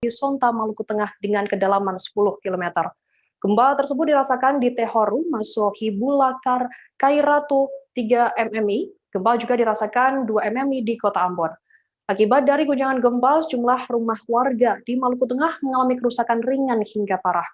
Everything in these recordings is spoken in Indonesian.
di Sonta, Maluku Tengah dengan kedalaman 10 km. Gempa tersebut dirasakan di Tehoru, Masohibulakar, Kairatu 3 mmi. Gempa juga dirasakan 2 mmi di Kota Ambon. Akibat dari guncangan gempa, sejumlah rumah warga di Maluku Tengah mengalami kerusakan ringan hingga parah.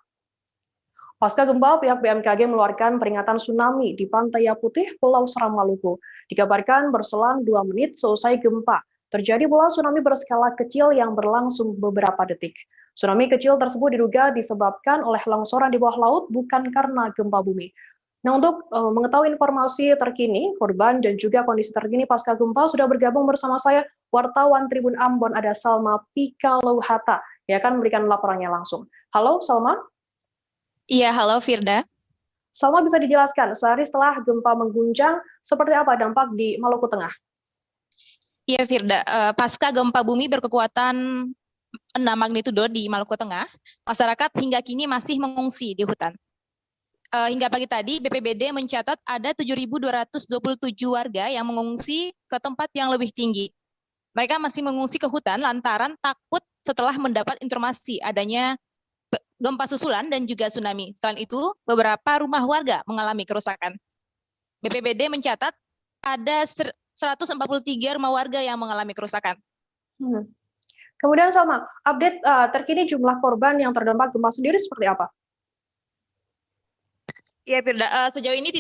Pasca gempa, pihak BMKG mengeluarkan peringatan tsunami di Pantai Putih, Pulau Seram, Maluku. Dikabarkan berselang 2 menit selesai gempa, terjadi pula tsunami berskala kecil yang berlangsung beberapa detik. Tsunami kecil tersebut diduga disebabkan oleh longsoran di bawah laut, bukan karena gempa bumi. Nah, untuk mengetahui informasi terkini, korban dan juga kondisi terkini pasca gempa sudah bergabung bersama saya, wartawan Tribun Ambon, ada Salma Pikalouhata, yang akan memberikan laporannya langsung. Halo, Salma. Iya, halo Firda. Salma, bisa dijelaskan, sehari setelah gempa mengguncang, seperti apa dampak di Maluku Tengah? Iya Firda, pasca gempa bumi berkekuatan 6 magnitudo di Maluku Tengah, masyarakat hingga kini masih mengungsi di hutan. Hingga pagi tadi, BPBD mencatat ada 7.227 warga yang mengungsi ke tempat yang lebih tinggi. Mereka masih mengungsi ke hutan lantaran takut setelah mendapat informasi adanya gempa susulan dan juga tsunami. Selain itu, beberapa rumah warga mengalami kerusakan. BPBD mencatat ada 143 rumah warga yang mengalami kerusakan. Kemudian Salma, update terkini jumlah korban yang terdampak gempa sendiri seperti apa? Ya, Firda, sejauh ini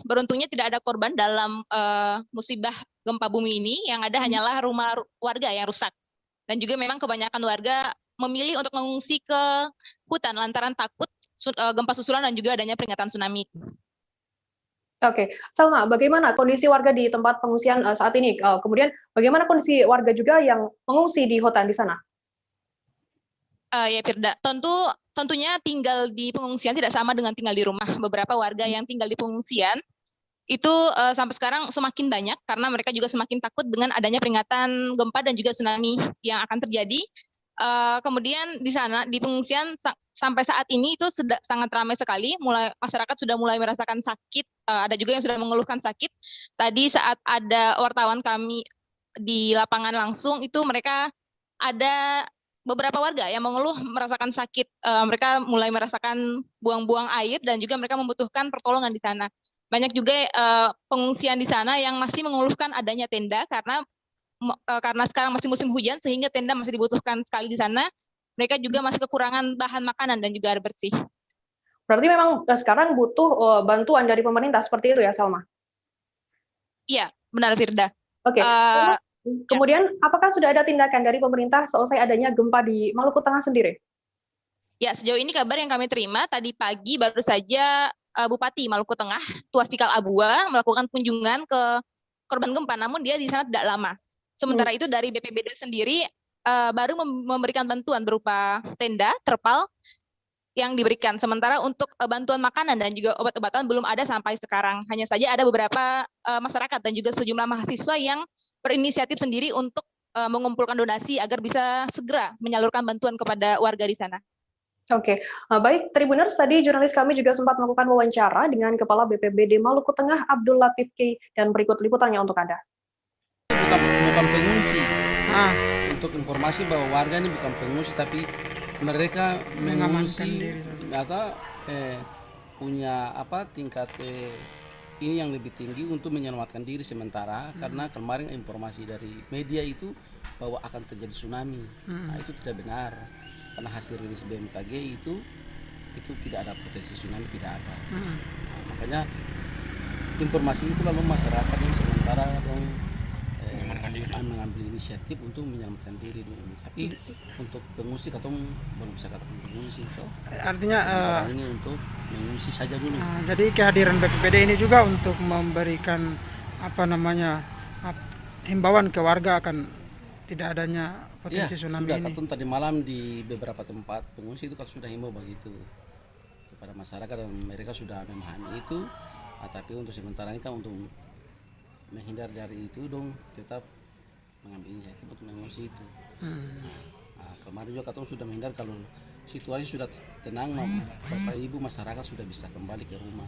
beruntungnya tidak ada korban dalam musibah gempa bumi ini. Yang ada hanyalah rumah warga yang rusak. Dan juga memang kebanyakan warga memilih untuk mengungsi ke hutan lantaran takut gempa susulan dan juga adanya peringatan tsunami. Oke, Salma, bagaimana kondisi warga di tempat pengungsian saat ini? Kemudian bagaimana kondisi warga juga yang mengungsi di hutan di sana? Ya, Firda, tentunya tinggal di pengungsian tidak sama dengan tinggal di rumah. Beberapa warga yang tinggal di pengungsian itu sampai sekarang semakin banyak karena mereka juga semakin takut dengan adanya peringatan gempa dan juga tsunami yang akan terjadi. Kemudian di sana di pengungsian sampai saat ini itu sudah sangat ramai sekali. Masyarakat sudah mulai merasakan sakit. Ada juga yang sudah mengeluhkan sakit. Tadi saat ada wartawan kami di lapangan langsung itu mereka ada beberapa warga yang mengeluh merasakan sakit. Mereka mulai merasakan buang-buang air dan juga mereka membutuhkan pertolongan di sana. Banyak juga pengungsian di sana yang masih mengeluhkan adanya tenda karena sekarang masih musim hujan sehingga tenda masih dibutuhkan sekali di sana. Mereka juga masih kekurangan bahan makanan dan juga air bersih. Berarti memang sekarang butuh bantuan dari pemerintah seperti itu ya, Salma? Iya, benar Firda. Oke. Kemudian, apakah sudah ada tindakan dari pemerintah selesai adanya gempa di Maluku Tengah sendiri? Ya, sejauh ini kabar yang kami terima, tadi pagi baru saja Bupati Maluku Tengah, Tuasikal Abua, melakukan kunjungan ke korban gempa, namun dia di sana tidak lama. Sementara itu dari BPBD sendiri baru memberikan bantuan berupa tenda, terpal, yang diberikan. Sementara untuk bantuan makanan dan juga obat-obatan belum ada sampai sekarang. Hanya saja ada beberapa masyarakat dan juga sejumlah mahasiswa yang berinisiatif sendiri untuk mengumpulkan donasi agar bisa segera menyalurkan bantuan kepada warga di sana. Oke, baik Tribuners, tadi jurnalis kami juga sempat melakukan wawancara dengan Kepala BPBD Maluku Tengah, Abdul Latif K, dan berikut liputannya untuk Anda. Bukan pengungsi. Untuk informasi bahwa warga ini bukan pengungsi, tapi mereka mengungsi atau punya tingkat ini yang lebih tinggi untuk menyelamatkan diri sementara karena kemarin informasi dari media itu bahwa akan terjadi tsunami. Nah, itu tidak benar karena hasil rilis BMKG itu tidak ada potensi tsunami, tidak ada. Nah, makanya informasi itu lalu masyarakat yang sementara mengambil inisiatif untuk menyelamatkan diri dulu. Tapi untuk pengungsi atau belum bisa katakan pengungsi. Artinya ini untuk mengungsi saja dulu. Jadi kehadiran BPBD ini juga untuk memberikan himbauan ke warga akan tidak adanya potensi tsunami sudah, ini. Sudah, tadi malam di beberapa tempat pengungsi itu kan sudah himbau begitu kepada masyarakat dan mereka sudah memahami itu. Tapi untuk sementara ini kan untuk menghindar dari itu dong tetap mengambil inisiatif untuk mengungsi itu. Kemarin juga katong sudah menghindar kalau situasi sudah tenang, Bapak Ibu masyarakat sudah bisa kembali ke rumah.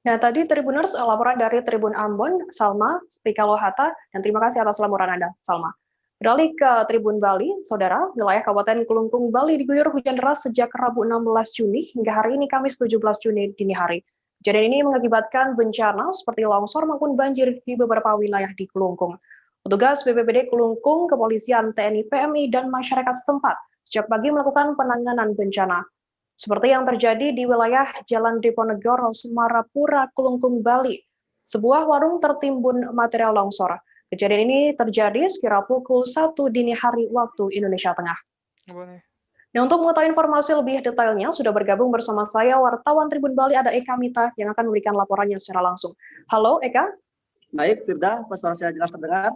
Nah, tadi Tribuners, laporan dari Tribun Ambon, Salma Pikalouhata, dan terima kasih atas laporan Anda, Salma. Beralih ke Tribun Bali, Saudara, wilayah Kabupaten Kelungkung, Bali diguyur hujan deras sejak Rabu 16 Juni hingga hari ini Kamis 17 Juni dini hari. Kejadian ini mengakibatkan bencana seperti longsor maupun banjir di beberapa wilayah di Kelungkung. Petugas BPBD Kelungkung, kepolisian, TNI, PMI, dan masyarakat setempat sejak pagi melakukan penanganan bencana. Seperti yang terjadi di wilayah Jalan Diponegoro, Semarapura, Kelungkung, Bali. Sebuah warung tertimbun material longsor. Kejadian ini terjadi sekira pukul 1 dini hari waktu Indonesia Tengah. Nah, untuk mengetahui informasi lebih detailnya, sudah bergabung bersama saya wartawan Tribun Bali ada Eka Mita yang akan memberikan laporannya secara langsung. Halo Eka. Baik, Firda, suara saya jelas terdengar.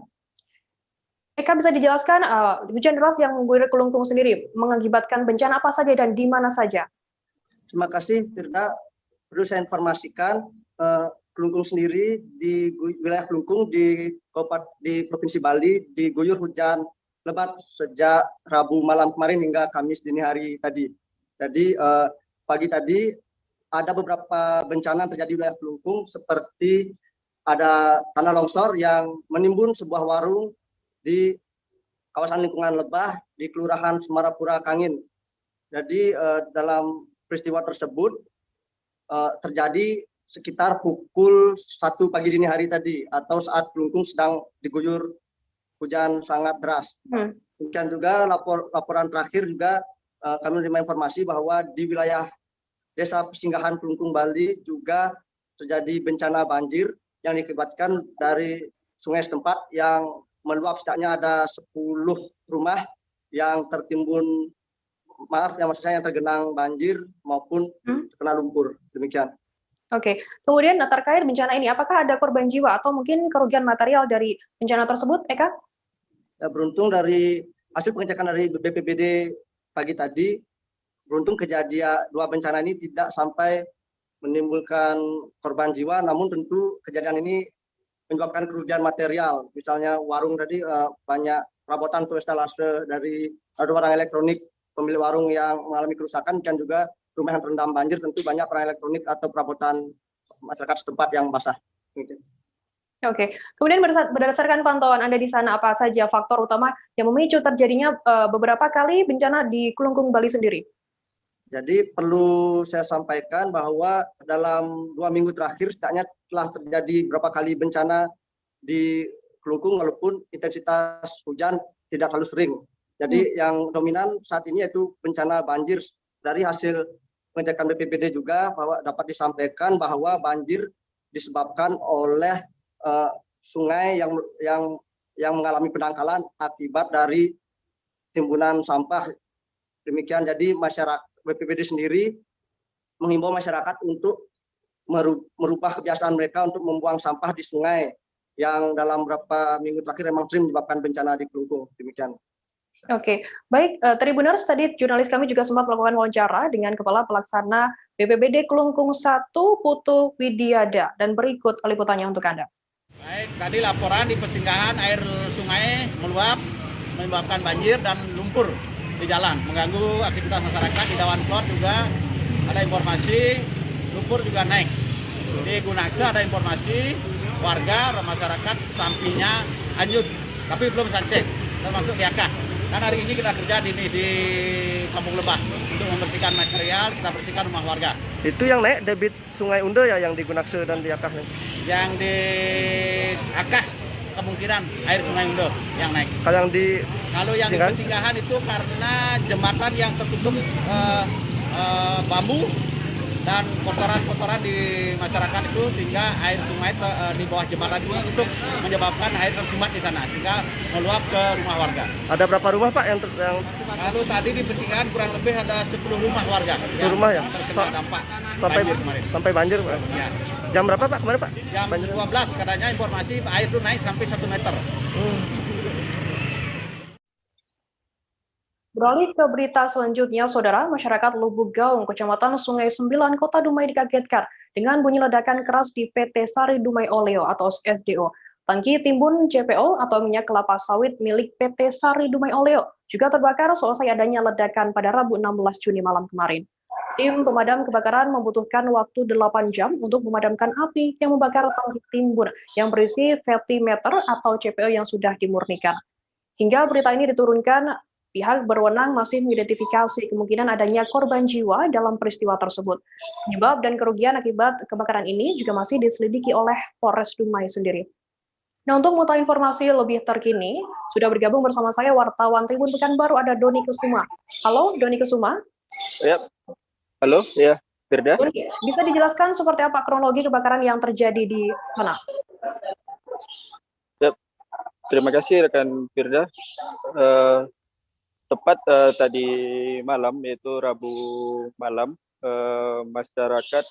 Eka, bisa dijelaskan hujan deras yang mengguyur Kelungkung sendiri mengakibatkan bencana apa saja dan di mana saja? Terima kasih, Firda. Perlu saya informasikan, Kelungkung sendiri di wilayah Kelungkung di Provinsi Bali diguyur hujan lebat sejak Rabu malam kemarin hingga Kamis dini hari tadi. Jadi pagi tadi ada beberapa bencana yang terjadi di wilayah Kelungkung seperti ada tanah longsor yang menimbun sebuah warung di kawasan lingkungan Lebah di Kelurahan Semarapura Kangin. Jadi dalam peristiwa tersebut terjadi sekitar pukul 1 pagi dini hari tadi atau saat Kelungkung sedang diguyur hujan sangat deras. Kemudian juga laporan terakhir juga kami menerima informasi bahwa di wilayah Desa Pesinggahan Kelungkung Bali juga terjadi bencana banjir yang diakibatkan dari sungai setempat yang meluap, setidaknya ada 10 rumah yang tertimbun, maksudnya yang tergenang banjir maupun terkena lumpur. Demikian. Oke, kemudian terkait bencana ini, apakah ada korban jiwa atau mungkin kerugian material dari bencana tersebut, Eka? Beruntung dari hasil pengecekan dari BPBD pagi tadi, beruntung kejadian dua bencana ini tidak sampai menimbulkan korban jiwa, namun tentu kejadian ini menyebabkan kerugian material. Misalnya warung tadi banyak perabotan atau estalase dari barang elektronik pemilik warung yang mengalami kerusakan, dan juga rumah yang terendam banjir tentu banyak peralatan elektronik atau perabotan masyarakat setempat yang basah. Oke, kemudian berdasarkan pantauan Anda di sana, apa saja faktor utama yang memicu terjadinya beberapa kali bencana di Kelungkung Bali sendiri? Jadi perlu saya sampaikan bahwa dalam 2 minggu terakhir setidaknya telah terjadi beberapa kali bencana di Kelungkung walaupun intensitas hujan tidak terlalu sering. Jadi yang dominan saat ini yaitu bencana banjir. Dari hasil pengecekan BPBD juga bahwa dapat disampaikan bahwa banjir disebabkan oleh sungai yang mengalami pendangkalan akibat dari timbunan sampah. Demikian, jadi masyarakat BPBD sendiri menghimbau masyarakat untuk merubah kebiasaan mereka untuk membuang sampah di sungai yang dalam beberapa minggu terakhir memang sering menyebabkan bencana di Kelungkung. Demikian. Oke, baik, Tribuners, tadi jurnalis kami juga sempat melakukan wawancara dengan Kepala Pelaksana BPBD Kelungkung 1, Putu Widiada, dan berikut liputannya untuk Anda. Baik, tadi laporan di Pesinggahan air sungai meluap, menyebabkan banjir dan lumpur di jalan, mengganggu aktivitas masyarakat. Di Dawan Plot juga ada informasi lumpur juga naik. Di Gunaksa ada informasi warga masyarakat sampingnya hanyut, tapi belum saya cek, termasuk di Akah. Dan hari ini kita kerja di Kampung Lebah untuk membersihkan material, kita bersihkan rumah warga. Itu yang naik debit Sungai Undo ya, yang di Gunaksa dan di Akah? Yang di Akah kemungkinan air Sungai Undo yang naik. Kalau yang di Pesinggahan itu karena jembatan yang tertutup bambu dan kotoran-kotoran di masyarakat itu, sehingga air sungai di bawah jembatan itu untuk menyebabkan air tersumbat di sana sehingga meluap ke rumah warga. Ada berapa rumah Pak yang Lalu tadi di Pesinggahan kurang lebih ada 10 rumah warga. 10 rumah ya? Terkena dampak sampai banjir Pak? Ya. Jam berapa Pak kemarin Pak? Jam 12 katanya informasi air itu naik sampai 1 meter. Beralih ke berita selanjutnya, Saudara, masyarakat Lubuk Gaung, Kecamatan Sungai Sembilan, Kota Dumai dikagetkan dengan bunyi ledakan keras di PT Sari Dumai Oleo atau SDO. Tangki timbun CPO atau minyak kelapa sawit milik PT Sari Dumai Oleo juga terbakar selesai adanya ledakan pada Rabu 16 Juni malam kemarin. Tim pemadam kebakaran membutuhkan waktu 8 jam untuk memadamkan api yang membakar tangki timbun yang berisi fatty matter atau CPO yang sudah dimurnikan. Hingga berita ini diturunkan, pihak berwenang masih mengidentifikasi kemungkinan adanya korban jiwa dalam peristiwa tersebut. Penyebab dan kerugian akibat kebakaran ini juga masih diselidiki oleh Polres Dumai sendiri. Nah, untuk mengetahui informasi lebih terkini, sudah bergabung bersama saya wartawan Tribun Pekanbaru ada Doni Kusuma. Halo, Doni Kusuma. Ya, halo, ya, Firda. Doni, bisa dijelaskan seperti apa kronologi kebakaran yang terjadi di sana? Ya, terima kasih rekan Firda. Tepat tadi malam, yaitu Rabu malam, masyarakat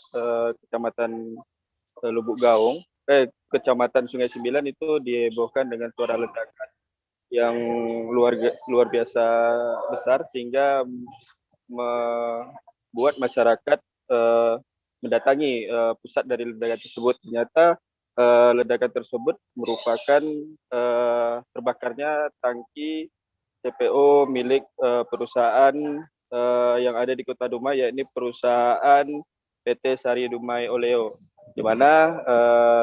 Kecamatan Lubuk Gaung, Kecamatan Sungai Sembilan itu dihebohkan dengan suara ledakan yang luar biasa besar, sehingga membuat masyarakat mendatangi pusat dari ledakan tersebut. Ternyata ledakan tersebut merupakan terbakarnya tangki CPO milik perusahaan yang ada di Kota Dumai, yakni perusahaan PT Sari Dumai Oleo, di mana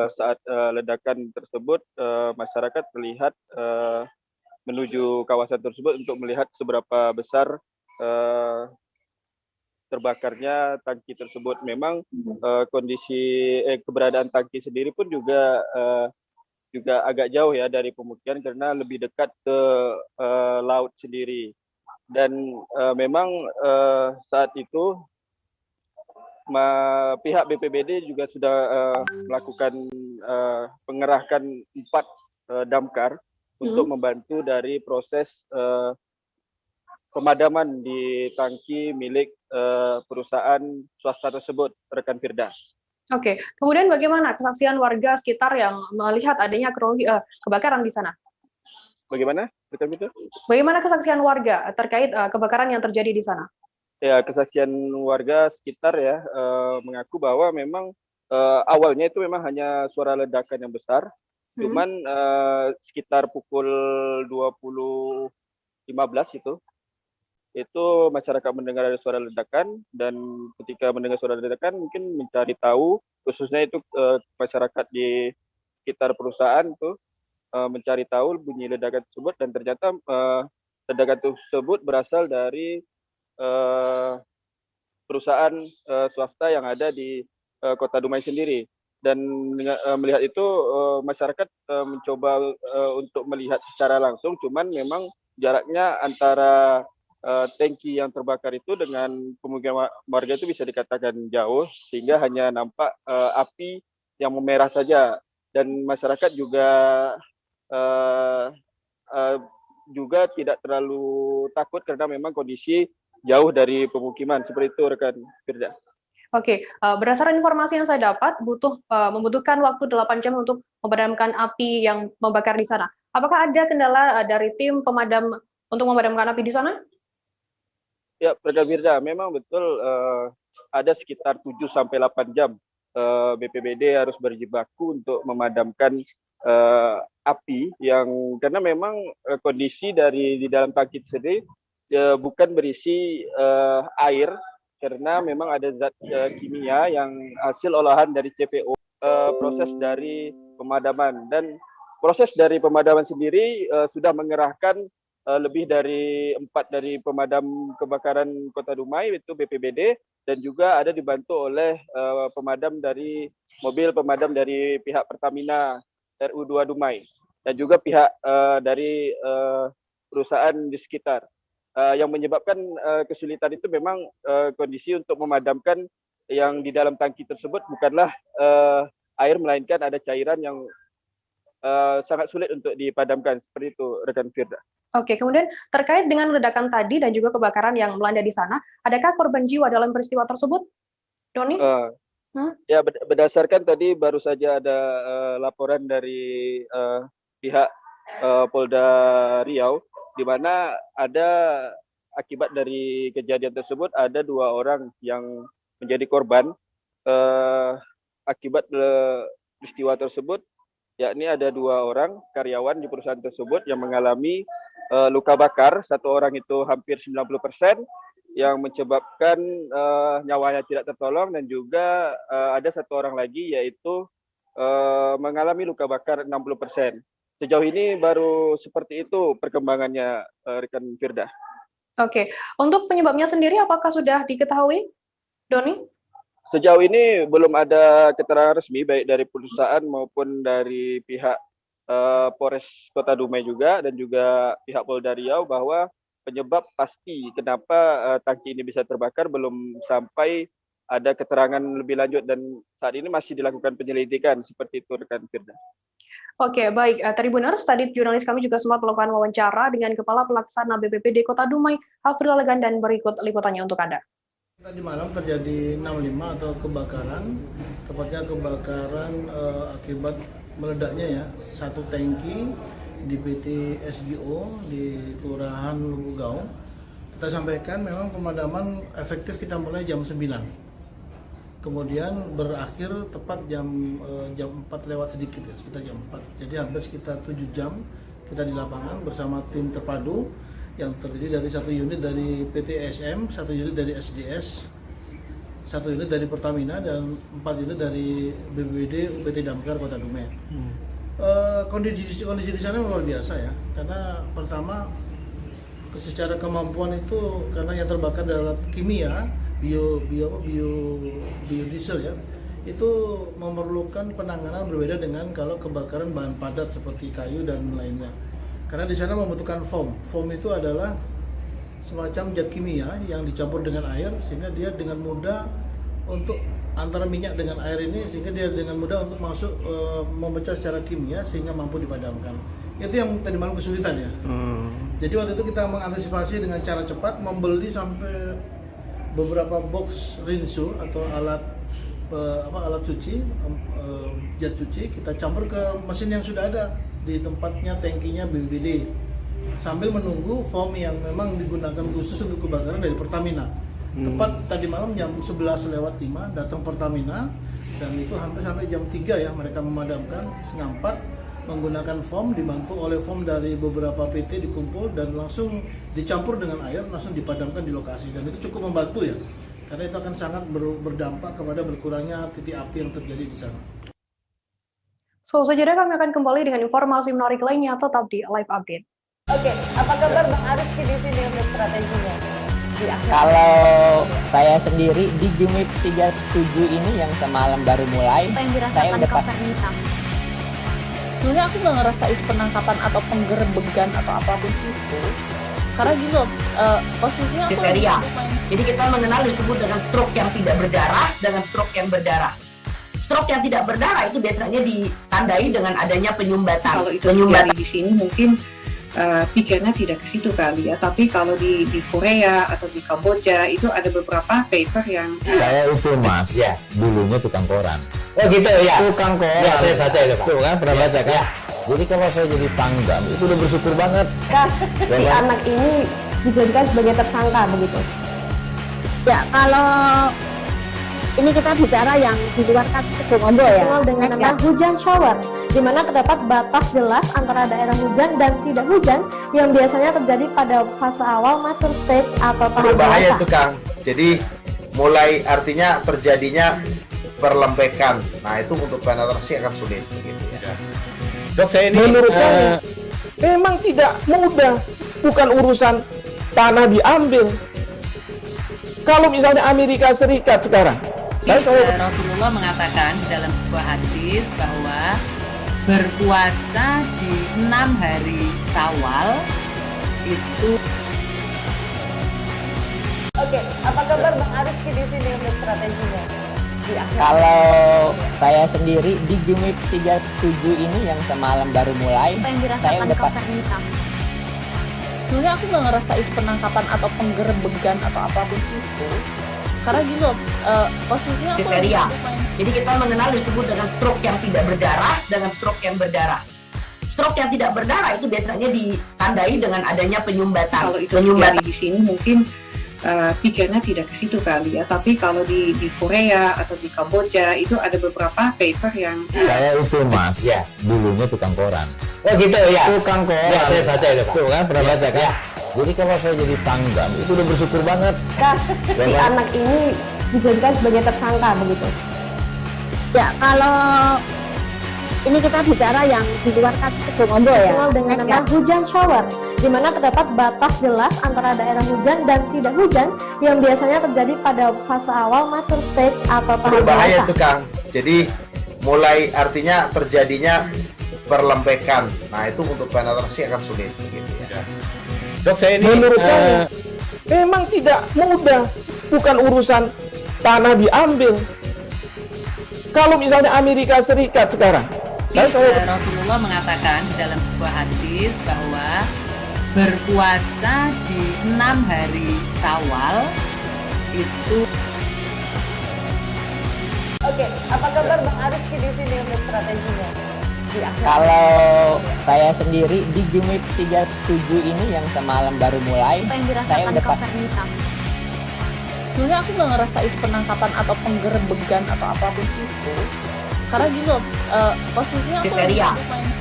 saat ledakan tersebut masyarakat melihat menuju kawasan tersebut untuk melihat seberapa besar terbakarnya tangki tersebut. Memang kondisi keberadaan tangki sendiri pun juga agak jauh ya dari pemukiman, karena lebih dekat ke laut sendiri. Dan memang saat itu pihak BPBD juga sudah melakukan pengerahkan 4 damkar untuk membantu dari proses pemadaman di tangki milik perusahaan swasta tersebut, rekan Firda. Oke, kemudian bagaimana kesaksian warga sekitar yang melihat adanya kebakaran di sana? Bagaimana, rekan Firda? Bagaimana kesaksian warga terkait kebakaran yang terjadi di sana? Ya, kesaksian warga sekitar ya mengaku bahwa memang awalnya itu memang hanya suara ledakan yang besar, cuman sekitar pukul 20.15 itu masyarakat mendengar ada suara ledakan, dan ketika mendengar suara ledakan mungkin mencari tahu, khususnya itu masyarakat di sekitar perusahaan itu mencari tahu bunyi ledakan tersebut, dan ternyata ledakan tersebut berasal dari perusahaan swasta yang ada di Kota Dumai sendiri. Dan melihat itu masyarakat mencoba untuk melihat secara langsung, cuman memang jaraknya antara tangki yang terbakar itu dengan pemukiman warga itu bisa dikatakan jauh, sehingga hanya nampak api yang memerah saja. Dan masyarakat juga tidak terlalu takut karena memang kondisi jauh dari pemukiman. Seperti itu, rekan Firda. Oke, berdasarkan informasi yang saya dapat, membutuhkan waktu 8 jam untuk memadamkan api yang membakar di sana. Apakah ada kendala dari tim pemadam untuk memadamkan api di sana? Ya, rekan Firda, memang betul ada sekitar 7-8 jam BPBD harus berjibaku untuk memadamkan api, yang karena memang kondisi di dalam tangki sendiri bukan berisi air, karena memang ada zat kimia yang hasil olahan dari CPO. Proses dari pemadaman, dan proses dari pemadaman sendiri sudah mengerahkan lebih dari 4 dari pemadam kebakaran Kota Dumai, itu BPBD, dan juga ada dibantu oleh mobil pemadam dari pihak Pertamina RU2 Dumai, dan juga pihak dari perusahaan di sekitar. Yang menyebabkan kesulitan itu memang kondisi untuk memadamkan yang di dalam tangki tersebut bukanlah air, melainkan ada cairan yang sangat sulit untuk dipadamkan. Seperti itu, rekan Firda. Oke, kemudian terkait dengan ledakan tadi dan juga kebakaran yang melanda di sana, adakah korban jiwa dalam peristiwa tersebut, Doni? Ya, berdasarkan tadi baru saja ada laporan dari pihak Polda Riau, di mana ada akibat dari kejadian tersebut ada 2 orang yang menjadi korban akibat peristiwa tersebut, yakni ada 2 orang karyawan di perusahaan tersebut yang mengalami luka bakar. 1 orang itu hampir 90%, yang menyebabkan nyawanya tidak tertolong, dan juga ada 1 orang lagi yaitu mengalami luka bakar 60%. sejauh ini baru seperti itu perkembangannya, rekan Firda. Oke, untuk penyebabnya sendiri apakah sudah diketahui, Doni? Sejauh ini belum ada keterangan resmi baik dari perusahaan maupun dari pihak Polres Kota Dumai juga dan juga pihak Polda Riau bahwa penyebab pasti kenapa tangki ini bisa terbakar belum sampai ada keterangan lebih lanjut dan saat ini masih dilakukan penyelidikan seperti itu rekan Firda. Oke, baik. Tribuners, tadi jurnalis kami juga sempat melakukan wawancara dengan Kepala Pelaksana BPBD Kota Dumai, Hafril Legan, dan berikut liputannya untuk Anda. Tadi malam terjadi 65 atau kebakaran, tepatnya kebakaran akibat meledaknya ya, satu tangki di PT SGO di Kelurahan Lubuk Gaung. Kita sampaikan memang pemadaman efektif kita mulai jam 9. Kemudian berakhir tepat jam 4 lewat sedikit ya, sekitar jam 4. Jadi hampir sekitar 7 jam kita di lapangan bersama tim terpadu yang terdiri dari 1 unit dari PT SM, 1 unit dari SDS, 1 unit dari Pertamina dan 4 unit dari BPBD UPT Damkar Kota Dumai. Kondisi di sana luar biasa ya, karena pertama secara kemampuan itu karena yang terbakar adalah kimia, biodiesel ya, itu memerlukan penanganan berbeda dengan kalau kebakaran bahan padat seperti kayu dan lainnya. Karena di sana membutuhkan foam. Foam itu adalah semacam zat kimia yang dicampur dengan air sehingga dia dengan mudah untuk antara minyak dengan air ini sehingga dia dengan mudah untuk masuk memecah secara kimia sehingga mampu dipadamkan. Itu yang tadi malam kesulitan ya. Jadi waktu itu kita mengantisipasi dengan cara cepat membeli sampai beberapa box rinso atau alat cuci, jet cuci, kita campur ke mesin yang sudah ada di tempatnya tangkinya BPBD sambil menunggu foam yang memang digunakan khusus untuk kebakaran dari Pertamina. Tepat tadi malam jam 11 lewat 5 datang Pertamina dan itu hampir sampai jam 3 ya mereka memadamkan, setengah 4 menggunakan foam dibantu oleh foam dari beberapa PT dikumpul dan langsung dicampur dengan air langsung dipadamkan di lokasi dan itu cukup membantu ya karena itu akan sangat berdampak kepada berkurangnya titik api yang terjadi di sana. So, selanjutnya kami akan kembali dengan informasi menarik lainnya tetap di Live Update. Oke, apa kabar Bang Arif di sini untuk strateginya? Kalau saya sendiri di Jumip 37 ini yang semalam baru mulai, saya udah pasti. Sebenarnya aku nggak ngerasa itu penangkapan atau penggerbegan atau apapun itu. Karena gini loh, posisinya aku kriteria. Jadi kita mengenal disebut dengan stroke yang tidak berdarah dengan stroke yang berdarah. Stroke yang tidak berdarah itu biasanya ditandai dengan adanya penyumbatan. Kalau itu penyumbatan di sini mungkin pikirnya tidak ke situ kali ya, tapi kalau di Korea atau di Kamboja itu ada beberapa paper yang saya itu mas, ya dulunya tukang koran. Oh gitu ya, tukang koran. Ya, saya baca itu Pak. Tuh kan pernah baca kan? Ya. Jadi kalau saya jadi pangdam itu udah bersyukur banget. Si anak ini dijadikan sebagai tersangka begitu. Ya kalau ini kita bicara yang di luar kasus Sebongombo ya. Dengan nama hujan shower, di mana terdapat batas jelas antara daerah hujan dan tidak hujan yang biasanya terjadi pada fase awal mature stage atau tahap berbahaya itu Kang. Jadi mulai artinya terjadinya perlembekan. Nah itu untuk penetrasi akan sulit begitu ya. Dok saya ini menurut saya memang tidak mudah, bukan urusan tanah diambil. Kalau misalnya Amerika Serikat sekarang, Rasulullah mengatakan dalam sebuah hadis bahwa berpuasa di 6 hari Syawal itu. Oke, apa kabar Bang Arif di sini untuk strateginya? Kalau saya sendiri di Jumip 37 ini yang semalam baru mulai, saya udah pasti. Sebenarnya aku nggak ngerasa itu penangkapan atau penggerbegan atau apapun itu. Karena gini loh, posisinya kriteria. Jadi kita mengenal disebut dengan stroke yang tidak berdarah dengan stroke yang berdarah. Stroke yang tidak berdarah itu biasanya ditandai dengan adanya penyumbatan. Kalau itu penyumbatan di sini mungkin pikirnya tidak ke situ kali ya, tapi kalau di Korea atau di Kamboja itu ada beberapa paper yang saya itu mas, ya dulunya tukang koran. Oh gitu ya, tukang koran. Ya, saya baca itu Pak. Tuh kan pernah baca kan? Ya. Jadi kalau saya jadi pangdam itu udah bersyukur banget. Si anak ini dijadikan sebagai tersangka begitu. Ya kalau Ini kita bicara yang di luar kasus Sebongombo ya. Dengan nama hujan shower, di mana terdapat batas jelas antara daerah hujan dan tidak hujan yang biasanya terjadi pada fase awal mature stage atau tahap berbahaya dewasa. itu Kang. Jadi mulai artinya terjadinya perlembekan. Nah itu untuk penetrasi akan sulit. Gitu ya. Dok, saya ini menurut saya memang tidak mudah. Bukan urusan tanah diambil. Kalau misalnya Amerika Serikat sekarang, Rasulullah mengatakan dalam sebuah hadis bahwa berpuasa di 6 hari Syawal itu. Oke, apa kabar Bang Arif di sini untuk strateginya? Kalau saya sendiri di Jumip 37 ini yang semalam baru mulai, saya udah Sebenarnya aku nggak ngerasa itu penangkapan atau penggerebegan atau apapun itu. Karena gini loh, posisinya aku kriteria.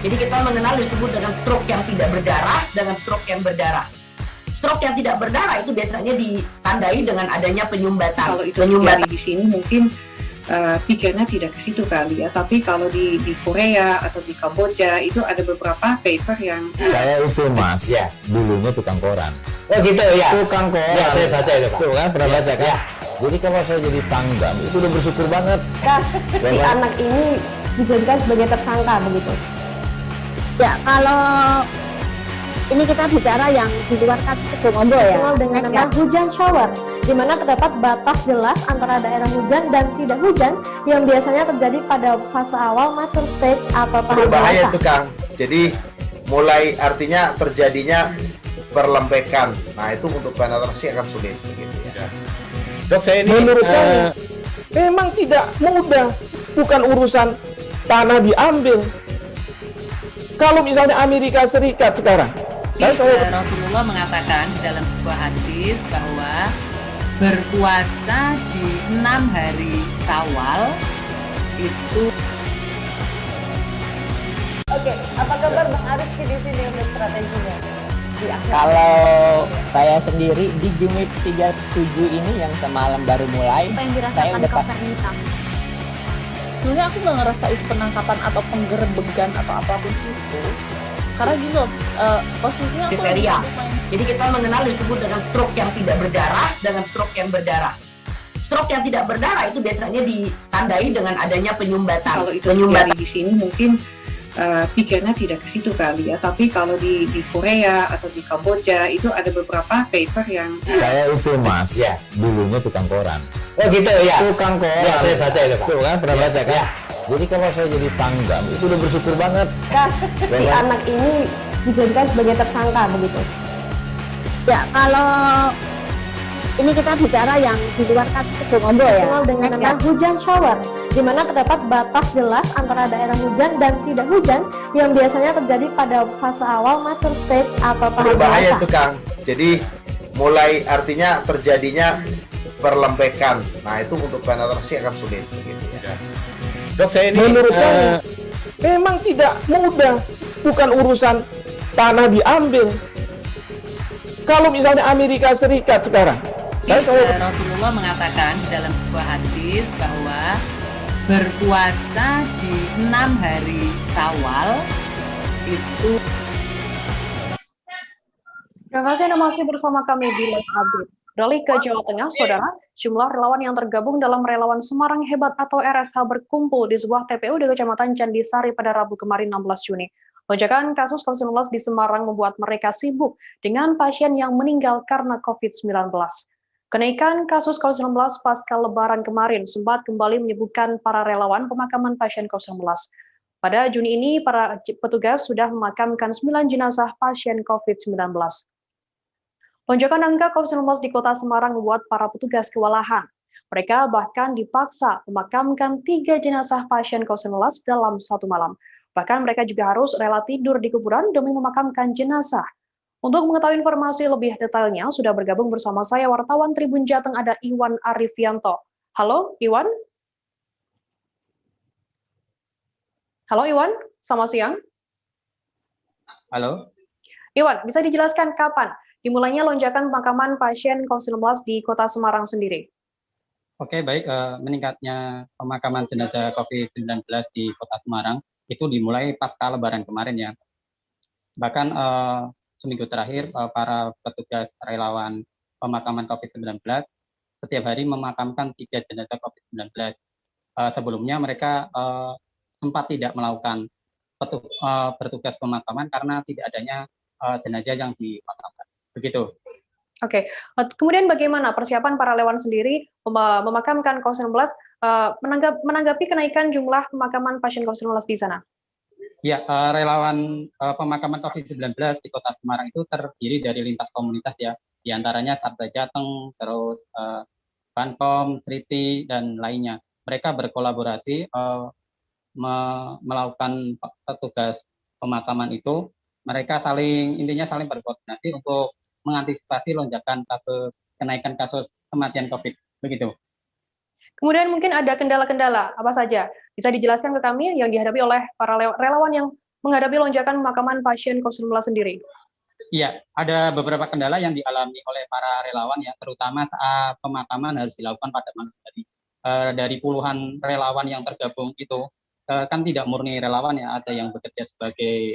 Jadi kita mengenal disebut dengan stroke yang tidak berdarah dengan stroke yang berdarah. Stroke yang tidak berdarah itu biasanya ditandai dengan adanya penyumbatan. Kalau itu terjadi di sini mungkin pikirnya tidak ke situ kali ya. Tapi kalau di Korea atau di Kamboja itu ada beberapa paper yang saya itu Mas, ya, dulunya tukang koran. Oh gitu ya. Tukang koran. Ya, saya baca itu Pak. Tuh kan pernah baca kan? Ya. Jadi kalau saya jadi pangdam itu udah bersyukur banget. Si anak ini dijadikan sebagai tersangka begitu. Ya, kalau ini kita bicara yang di luar kasus Sebongombo ya. Dengan nama hujan shower, di mana terdapat batas jelas antara daerah hujan dan tidak hujan yang biasanya terjadi pada fase awal mature stage atau tahap berbahaya dewasa. itu Kang. Jadi mulai artinya terjadinya perlembekan. Nah itu untuk penetrasi akan sulit. Gitu ya. Dok, saya ini menurut saya memang tidak mudah. Bukan urusan tanah diambil. Kalau misalnya Amerika Serikat sekarang, Rasulullah mengatakan dalam sebuah hadis bahwa berpuasa di 6 hari Syawal itu. Oke, apa kabar Bang Arif di sini untuk strateginya? Kalau saya sendiri di Jumip 37 ini yang semalam baru mulai, saya udah Sebenarnya aku nggak ngerasa itu penangkapan atau penggerebegan atau apapun itu. Karena gini loh, posisinya aku kriteria. Jadi kita mengenal disebut dengan stroke yang tidak berdarah dengan stroke yang berdarah. Stroke yang tidak berdarah itu biasanya ditandai dengan adanya penyumbatan. Kalau itu terjadi di sini mungkin pikirnya tidak ke situ kali ya. Tapi kalau di Korea atau di Kamboja itu ada beberapa paper yang saya itu Mas, ya, dulunya tukang koran. Oh gitu ya. Tukang koran. Ya, saya baca itu Pak. Tuh kan pernah baca kan? Ya. Jadi kalau saya jadi pangdam itu udah bersyukur banget. Si anak ini dijadikan sebagai tersangka begitu. Ya, kalau ini kita bicara yang di luar kasus Sebongombo ya. Dengan nama hujan shower, di mana terdapat batas jelas antara daerah hujan dan tidak hujan yang biasanya terjadi pada fase awal mature stage atau tahap berbahaya dewasa. itu Kang. Jadi mulai artinya terjadinya perlembekan. Nah itu untuk penetrasi akan sulit. Gitu ya. Dok, saya ini menurut saya memang tidak mudah. Bukan urusan tanah diambil. Kalau misalnya Amerika Serikat sekarang, Rasulullah mengatakan dalam sebuah hadis bahwa berpuasa di 6 hari Syawal itu. Terima kasih Anda masih bersama kami di Live Update. Beralih ke Jawa Tengah, Saudara, jumlah relawan yang tergabung dalam Relawan Semarang Hebat atau RSH berkumpul di sebuah TPU di Kecamatan Candisari pada Rabu kemarin 16 Juni. Lonjakan kasus COVID-19 di Semarang membuat mereka sibuk dengan pasien yang meninggal karena COVID-19. Kenaikan kasus COVID-19 pasca Lebaran kemarin sempat kembali menyibukkan para relawan pemakaman pasien COVID-19. Pada Juni ini, para petugas sudah memakamkan 9 jenazah pasien COVID-19. Lonjakan angka COVID-19 di kota Semarang membuat para petugas kewalahan. Mereka bahkan dipaksa memakamkan 3 jenazah pasien COVID-19 dalam satu malam. Bahkan mereka juga harus rela tidur di kuburan demi memakamkan jenazah. Untuk mengetahui informasi lebih detailnya, sudah bergabung bersama saya wartawan Tribun Jateng ada Iwan Arifianto. Halo Iwan. Halo Iwan, selamat siang. Halo. Iwan, bisa dijelaskan kapan dimulainya lonjakan pemakaman pasien COVID-19 di kota Semarang sendiri? Oke, baik. Meningkatnya pemakaman jenazah COVID-19 di kota Semarang itu dimulai pasca Lebaran kemarin ya. Bahkan seminggu terakhir para petugas relawan pemakaman COVID-19 setiap hari memakamkan 3 jenazah COVID-19. Sebelumnya mereka sempat tidak melakukan bertugas pemakaman karena tidak adanya jenazah yang dimakamkan. Begitu. Oke, kemudian bagaimana persiapan para relawan sendiri memakamkan COVID-19 menanggapi kenaikan jumlah pemakaman pasien COVID-19 di sana? Ya, relawan pemakaman COVID-19 di Kota Semarang itu terdiri dari lintas komunitas ya, di antaranya Satda Jateng, terus Bankom, Triti, dan lainnya. Mereka berkolaborasi melakukan tugas pemakaman itu. Mereka intinya saling berkoordinasi untuk mengantisipasi lonjakan kenaikan kasus kematian COVID. Begitu. Kemudian mungkin ada kendala-kendala apa saja? Bisa dijelaskan ke kami yang dihadapi oleh para relawan yang menghadapi lonjakan pemakaman pasien COVID-19 sendiri? Iya, ada beberapa kendala yang dialami oleh para relawan ya, terutama saat pemakaman harus dilakukan pada malam hari. Dari puluhan relawan yang tergabung itu kan tidak murni relawan ya, ada yang bekerja sebagai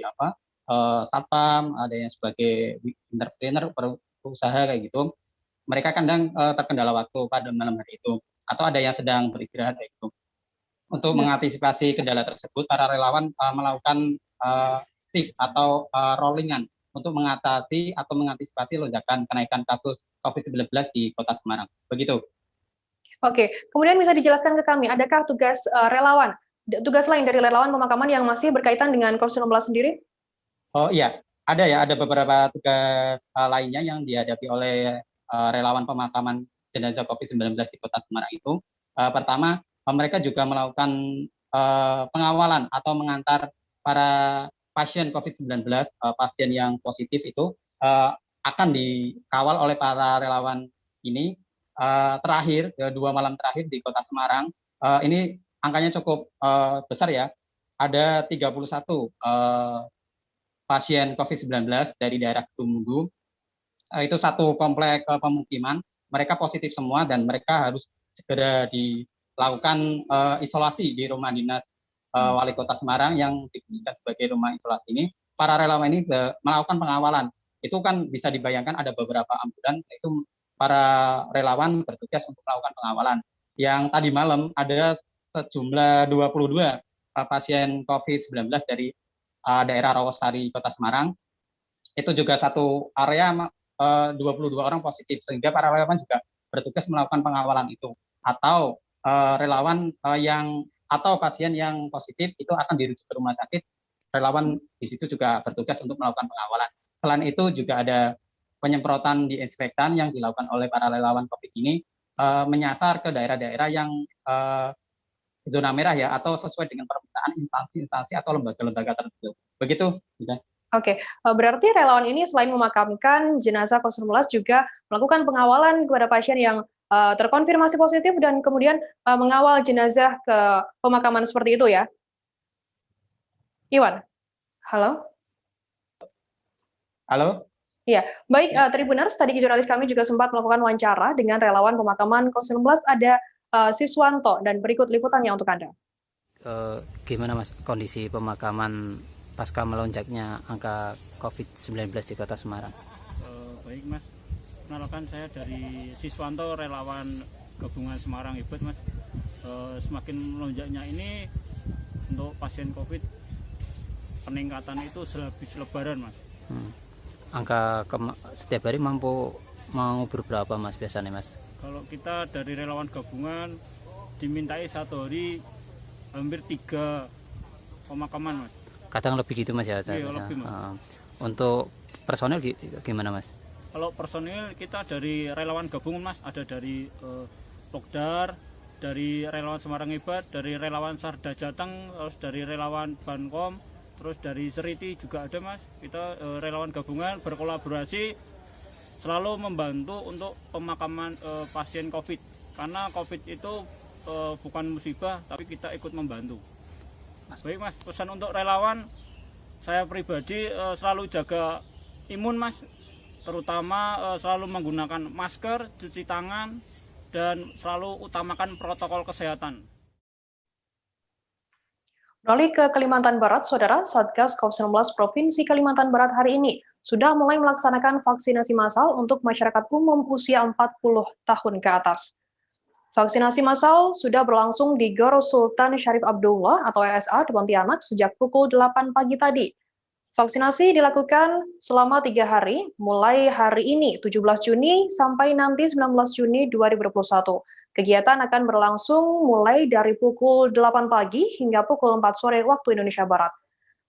satpam, ada yang sebagai entrepreneur, perusaha kayak gitu. Mereka kadang terkendala waktu pada malam hari itu, atau ada yang sedang beristirahat kayak gitu. Untuk mengantisipasi kendala tersebut, para relawan melakukan shift atau rollingan untuk mengatasi atau mengantisipasi lonjakan kenaikan kasus COVID-19 di Kota Semarang. Begitu. Oke, kemudian bisa dijelaskan ke kami, adakah tugas tugas lain dari relawan pemakaman yang masih berkaitan dengan COVID-19 sendiri? Oh iya, ada beberapa tugas lainnya yang dihadapi oleh relawan pemakaman jenazah COVID-19 di Kota Semarang itu. Pertama, mereka juga melakukan pengawalan atau mengantar para pasien COVID-19, pasien yang positif itu akan dikawal oleh para relawan ini. Terakhir, 2 malam terakhir di Kota Semarang, ini angkanya cukup besar ya, ada 31 pasien COVID-19 dari daerah Kedungmunggu. Itu satu komplek pemukiman, mereka positif semua dan mereka harus segera dilakukan isolasi di rumah dinas Wali Kota Semarang yang difungsikan sebagai rumah isolasi ini. Para relawan ini melakukan pengawalan. Itu kan bisa dibayangkan ada beberapa ambulan, itu para relawan bertugas untuk melakukan pengawalan. Yang tadi malam ada sejumlah 22 pasien COVID-19 dari daerah Rawasari, Kota Semarang. Itu juga satu area 22 orang positif, sehingga para relawan juga bertugas melakukan pengawalan itu. Atau relawan atau pasien yang positif itu akan dirujuk ke rumah sakit, relawan di situ juga bertugas untuk melakukan pengawalan. Selain itu juga ada penyemprotan disinfektan yang dilakukan oleh para relawan COVID ini menyasar ke daerah-daerah yang zona merah ya, atau sesuai dengan permintaan instansi-instansi atau lembaga-lembaga tertentu. Begitu. Oke, berarti relawan ini selain memakamkan jenazah COVID-19 juga melakukan pengawalan kepada pasien yang terkonfirmasi positif dan kemudian mengawal jenazah ke pemakaman seperti itu ya? Iwan, halo? Halo? Iya, baik Tribuners, tadi jurnalis kami juga sempat melakukan wawancara dengan relawan pemakaman COVID-19, ada Siswanto, dan berikut liputannya untuk Anda. Gimana Mas kondisi pemakaman pasca melonjaknya angka COVID-19 di Kota Semarang? Baik Mas, kenalkan saya dari Siswanto, relawan gabungan Semarang Hebat Mas. Semakin melonjaknya ini untuk pasien COVID, peningkatan itu sehabis Lebaran Mas. Angka setiap hari mampu mengubur berapa Mas biasanya Mas? Kalau kita dari relawan gabungan dimintai satu hari hampir 3 pemakaman Mas. Kadang lebih gitu Mas ya? Iya, lebih Mas. Untuk personel gimana Mas? Kalau personil kita dari relawan gabungan Mas, ada dari Pokdar, dari relawan Semarang Hebat, dari relawan Satda Jateng, terus dari relawan Bankom, terus dari Seriti juga ada Mas. Kita relawan gabungan berkolaborasi selalu membantu untuk pemakaman pasien COVID, karena COVID itu bukan musibah, tapi kita ikut membantu. Baik Mas, pesan untuk relawan, saya pribadi selalu jaga imun Mas, terutama selalu menggunakan masker, cuci tangan, dan selalu utamakan protokol kesehatan. Beralih ke Kalimantan Barat, Saudara, Satgas COVID-19 Provinsi Kalimantan Barat hari ini sudah mulai melaksanakan vaksinasi massal untuk masyarakat umum usia 40 tahun ke atas. Vaksinasi massal sudah berlangsung di Gor Sultan Syarif Abdullah atau RSA di Pontianak sejak pukul 8 pagi tadi. Vaksinasi dilakukan selama 3 hari, mulai hari ini 17 Juni sampai nanti 19 Juni 2021. Kegiatan akan berlangsung mulai dari pukul 8 pagi hingga pukul 4 sore waktu Indonesia Barat.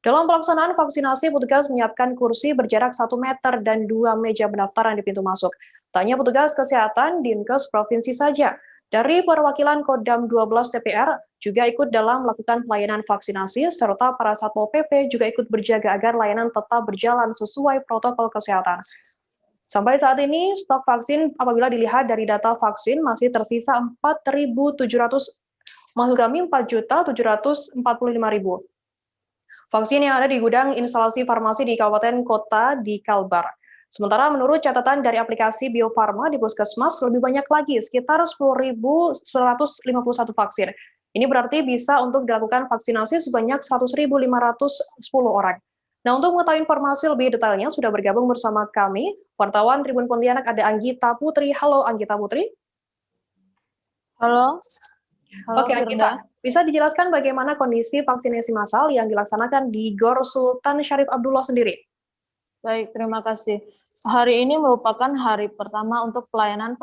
Dalam pelaksanaan vaksinasi, petugas menyiapkan kursi berjarak 1 meter dan 2 meja pendaftaran di pintu masuk. Tanya petugas kesehatan Dinkes Provinsi saja. Dari perwakilan Kodam 12 TPR juga ikut dalam melakukan pelayanan vaksinasi, serta para Satpol PP juga ikut berjaga agar layanan tetap berjalan sesuai protokol kesehatan. Sampai saat ini, stok vaksin apabila dilihat dari data vaksin masih tersisa 4.700, maksud kami 4.745.000. Vaksin yang ada di gudang instalasi farmasi di Kabupaten Kota di Kalbar. Sementara menurut catatan dari aplikasi Bio Farma di Puskesmas, lebih banyak lagi, sekitar 10.151 vaksin. Ini berarti bisa untuk dilakukan vaksinasi sebanyak 100.510 orang. Nah, untuk mengetahui informasi lebih detailnya, sudah bergabung bersama kami, wartawan Tribun Pontianak, ada Anggita Putri. Halo, Anggita Putri. Halo. Oke, Anggita. Bisa dijelaskan bagaimana kondisi vaksinasi massal yang dilaksanakan di Gor Sultan Syarif Abdullah sendiri? Baik, terima kasih. Hari ini merupakan hari pertama untuk pelayanan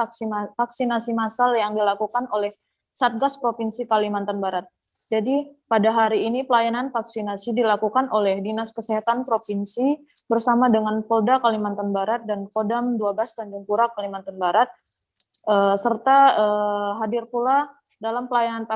vaksinasi massal yang dilakukan oleh Satgas Provinsi Kalimantan Barat. Jadi, pada hari ini pelayanan vaksinasi dilakukan oleh Dinas Kesehatan Provinsi bersama dengan Polda Kalimantan Barat dan Kodam 12 Tanjung Pura Kalimantan Barat, serta hadir pula dalam pelayanan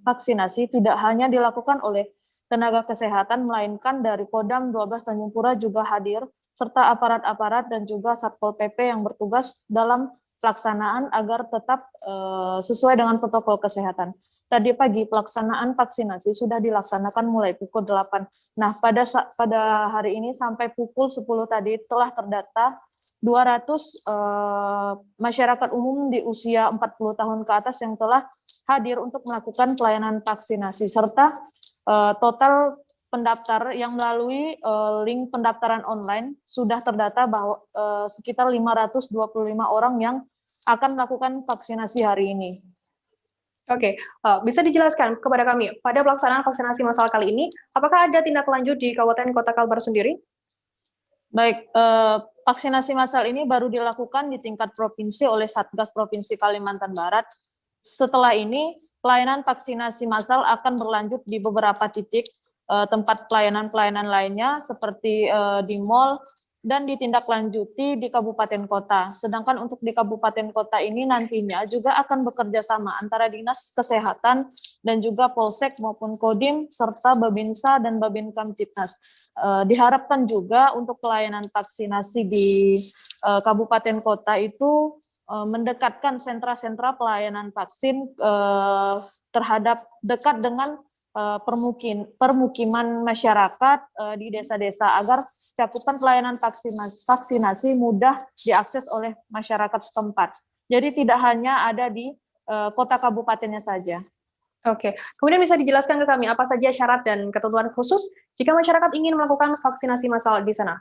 vaksinasi tidak hanya dilakukan oleh tenaga kesehatan, melainkan dari Kodam 12 Tanjung Pura juga hadir, serta aparat-aparat dan juga Satpol PP yang bertugas dalam pelaksanaan agar tetap sesuai dengan protokol kesehatan. Tadi pagi pelaksanaan vaksinasi sudah dilaksanakan mulai pukul 8. Nah, pada hari ini sampai pukul 10 tadi telah terdata 200 masyarakat umum di usia 40 tahun ke atas yang telah hadir untuk melakukan pelayanan vaksinasi, serta total pendaftar yang melalui link pendaftaran online sudah terdata bahwa sekitar 525 orang yang akan melakukan vaksinasi hari ini. Oke, bisa dijelaskan kepada kami, pada pelaksanaan vaksinasi massal kali ini, apakah ada tindak lanjut di Kabupaten Kota Kalbar sendiri? Baik, vaksinasi massal ini baru dilakukan di tingkat provinsi oleh Satgas Provinsi Kalimantan Barat. Setelah ini, pelayanan vaksinasi massal akan berlanjut di beberapa titik tempat pelayanan-pelayanan lainnya seperti di mal dan ditindaklanjuti di kabupaten kota. Sedangkan untuk di kabupaten kota ini nantinya juga akan bekerja sama antara Dinas Kesehatan dan juga Polsek maupun Kodim serta Babinsa dan Babin Kamtipnas. Diharapkan juga untuk pelayanan vaksinasi di kabupaten kota itu mendekatkan sentra-sentra pelayanan vaksin terhadap dekat dengan permukiman masyarakat di desa-desa agar cakupan pelayanan vaksinasi mudah diakses oleh masyarakat setempat. Jadi tidak hanya ada di kota kabupatennya saja. Oke, kemudian bisa dijelaskan ke kami apa saja syarat dan ketentuan khusus jika masyarakat ingin melakukan vaksinasi massal di sana?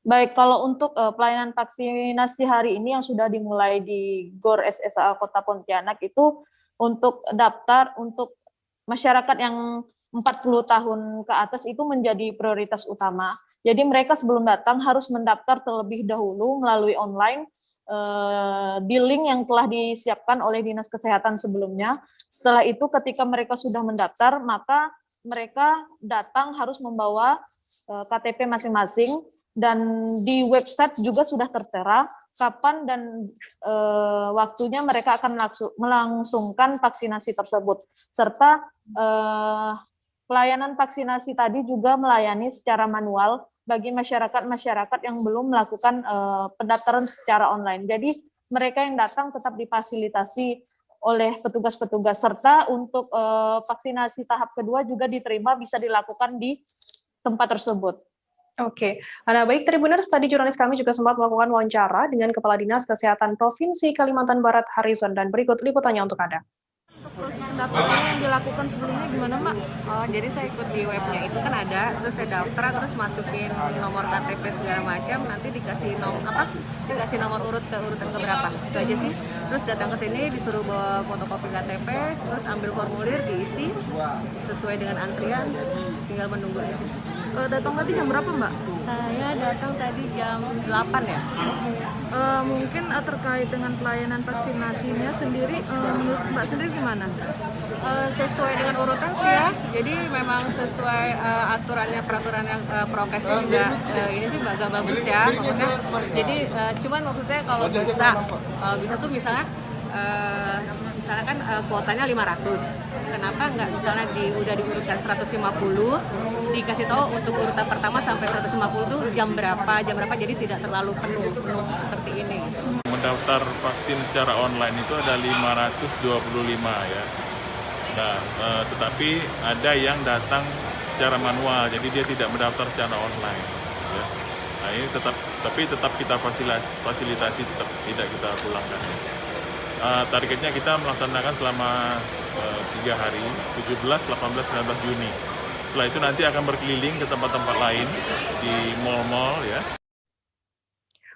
Baik, kalau untuk pelayanan vaksinasi hari ini yang sudah dimulai di GOR SSA Kota Pontianak itu untuk daftar untuk masyarakat yang 40 tahun ke atas itu menjadi prioritas utama. Jadi mereka sebelum datang harus mendaftar terlebih dahulu melalui online di link yang telah disiapkan oleh Dinas Kesehatan sebelumnya. Setelah itu ketika mereka sudah mendaftar, maka mereka datang harus membawa KTP masing-masing dan di website juga sudah tertera kapan dan waktunya mereka akan melangsungkan vaksinasi tersebut. Serta pelayanan vaksinasi tadi juga melayani secara manual bagi masyarakat-masyarakat yang belum melakukan pendaftaran secara online. Jadi mereka yang datang tetap difasilitasi oleh petugas-petugas, serta untuk vaksinasi tahap kedua juga diterima bisa dilakukan di tempat tersebut. Oke, nah baik Tribuners, tadi jurnalis kami juga sempat melakukan wawancara dengan Kepala Dinas Kesehatan Provinsi Kalimantan Barat Harrison, dan berikut liputannya untuk Anda. pendaftaran yang dilakukan sebelumnya gimana, Mbak? Oh, jadi saya ikut di webnya itu kan ada, terus saya daftar, terus masukin nomor KTP segala macam, nanti dikasih nomor urut ke urutan keberapa, itu aja sih. Terus datang ke sini disuruh bawa fotokopi KTP, terus ambil formulir diisi sesuai dengan antrian, tinggal menunggu aja. Datang tadi jam berapa, Mbak? Saya datang tadi jam 8 ya. Mungkin terkait dengan pelayanan vaksinasinya sendiri, menurut Mbak sendiri gimana? Sesuai dengan urutan sih ya, jadi memang sesuai aturannya, peraturan yang prokesnya juga ini sih agak bagus ya, maksudnya. Jadi cuman maksudnya kalau bisa tuh misalnya kan kuotanya 500, kenapa nggak misalnya udah diurutkan 150, dikasih tahu untuk urutan pertama sampai 150 tuh jam berapa, jadi tidak terlalu penuh seperti ini. Mendaftar vaksin secara online itu ada 525 ya. Nah, tetapi ada yang datang secara manual, jadi dia tidak mendaftar secara online. Ya. Nah, ini tetap kita fasilitasi, tetap tidak kita pulangkan. Targetnya kita melaksanakan selama 3 hari, 17, 18, 19 Juni. Setelah itu nanti akan berkeliling ke tempat-tempat lain di mal-mal ya.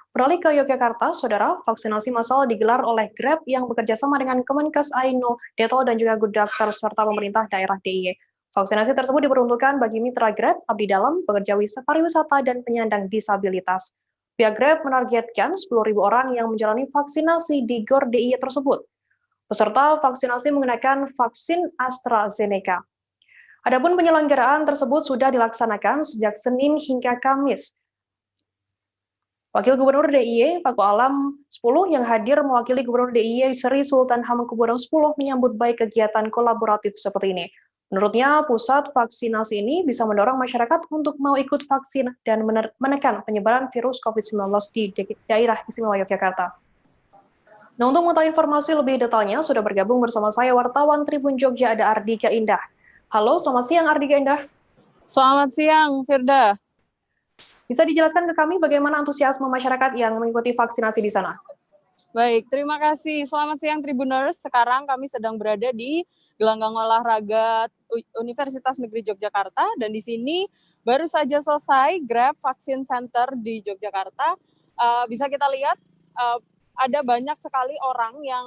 Beralih ke Yogyakarta, Saudara, vaksinasi massal digelar oleh Grab yang bekerja sama dengan Kemenkes Aino, Detol, dan juga Good Doctor serta pemerintah daerah DIY. Vaksinasi tersebut diperuntukkan bagi mitra Grab, abdi dalam, pekerja pariwisata, dan penyandang disabilitas. Pihak Grab menargetkan 10.000 orang yang menjalani vaksinasi di GOR DIY tersebut. Peserta vaksinasi menggunakan vaksin AstraZeneca. Adapun penyelenggaraan tersebut sudah dilaksanakan sejak Senin hingga Kamis. Wakil Gubernur DIY, Paku Alam 10, yang hadir mewakili Gubernur DIY Sri Sultan Hamengkubuwono X menyambut baik kegiatan kolaboratif seperti ini. Menurutnya, pusat vaksinasi ini bisa mendorong masyarakat untuk mau ikut vaksin dan menekan penyebaran virus COVID-19 di daerah istimewa Yogyakarta. Nah, untuk mengetahui informasi lebih detailnya, sudah bergabung bersama saya wartawan Tribun Jogja, ada Ardika Indah. Halo, selamat siang Ardika Indah. Selamat siang, Firda. Bisa dijelaskan ke kami bagaimana antusiasme masyarakat yang mengikuti vaksinasi di sana? Baik, terima kasih. Selamat siang Tribuners. Sekarang kami sedang berada di gelanggang olahraga Universitas Negeri Yogyakarta, dan di sini baru saja selesai Grab Vaksin Center di Yogyakarta. Bisa kita lihat ada banyak sekali orang yang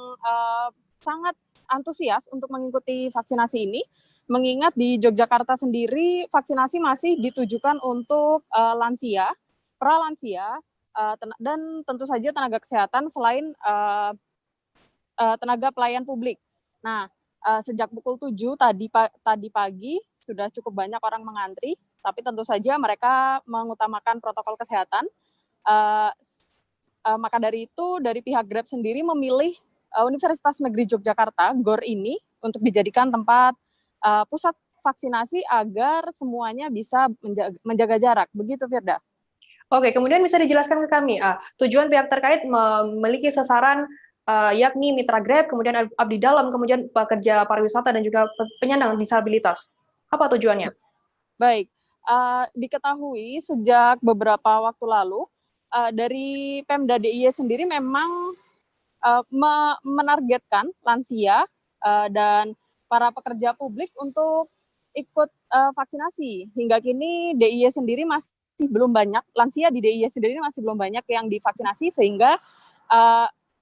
sangat antusias untuk mengikuti vaksinasi ini. Mengingat di Yogyakarta sendiri vaksinasi masih ditujukan untuk lansia, pralansia, dan tentu saja tenaga kesehatan selain tenaga pelayan publik. Nah, sejak pukul 7 tadi pagi sudah cukup banyak orang mengantri, tapi tentu saja mereka mengutamakan protokol kesehatan. Maka dari itu, dari pihak Grab sendiri memilih Universitas Negeri Yogyakarta, GOR ini, untuk dijadikan tempat pusat vaksinasi agar semuanya bisa menjaga jarak. Begitu, Firda. Oke, kemudian bisa dijelaskan ke kami, tujuan pihak terkait memiliki sasaran yakni mitra Grab, kemudian abdi dalam, kemudian pekerja pariwisata, dan juga penyandang disabilitas. Apa tujuannya? Baik, diketahui sejak beberapa waktu lalu, dari Pemda DIY sendiri memang menargetkan lansia dan para pekerja publik untuk ikut vaksinasi. Hingga kini DIY sendiri masih belum banyak, lansia di DIY sendiri masih belum banyak yang divaksinasi, sehingga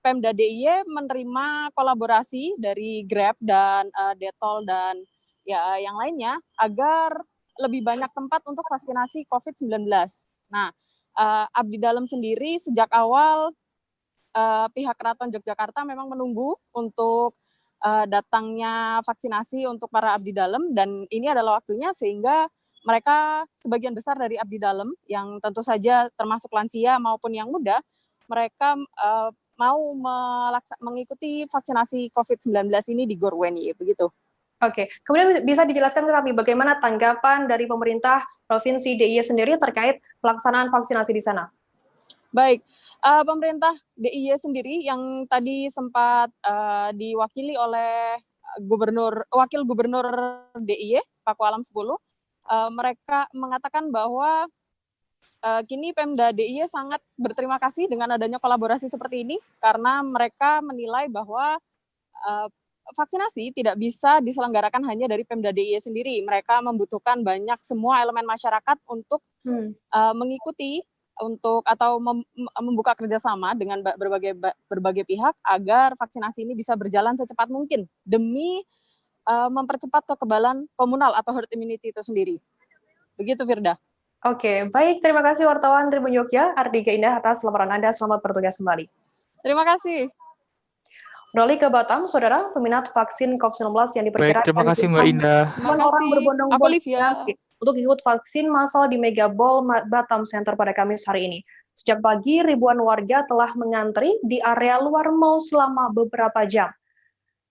Pemda DIY menerima kolaborasi dari Grab dan Detol dan ya yang lainnya agar lebih banyak tempat untuk vaksinasi COVID-19. Nah, abdi dalam sendiri sejak awal pihak Keraton Yogyakarta memang menunggu untuk datangnya vaksinasi untuk para abdi dalam, dan ini adalah waktunya sehingga mereka sebagian besar dari abdi dalam yang tentu saja termasuk lansia maupun yang muda, mereka mau mengikuti vaksinasi COVID-19 ini di GOR UNY, begitu. Oke, kemudian bisa dijelaskan ke kami bagaimana tanggapan dari pemerintah Provinsi DIY sendiri terkait pelaksanaan vaksinasi di sana? Baik, pemerintah DIY sendiri yang tadi sempat diwakili oleh Wakil Gubernur DIY, Paku Alam 10, mereka mengatakan bahwa kini Pemda DIY sangat berterima kasih dengan adanya kolaborasi seperti ini, karena mereka menilai bahwa vaksinasi tidak bisa diselenggarakan hanya dari Pemda DIY sendiri. Mereka membutuhkan banyak semua elemen masyarakat untuk mengikuti atau membuka kerjasama dengan berbagai pihak agar vaksinasi ini bisa berjalan secepat mungkin demi mempercepat kekebalan komunal atau herd immunity itu sendiri. Begitu, Firda. Oke, baik. Terima kasih wartawan Tribun Jogja, Ardika Indah atas laporan Anda. Selamat bertugas kembali. Terima kasih. Beralih ke Batam, saudara, peminat vaksin COVID-19 yang diperkirakan terima kasih Mbak Indah. Orang berbondong-bondong untuk ikut vaksin massal di Mega Ball Batam Center pada Kamis hari ini. Sejak pagi, ribuan warga telah mengantri di area luar mall selama beberapa jam.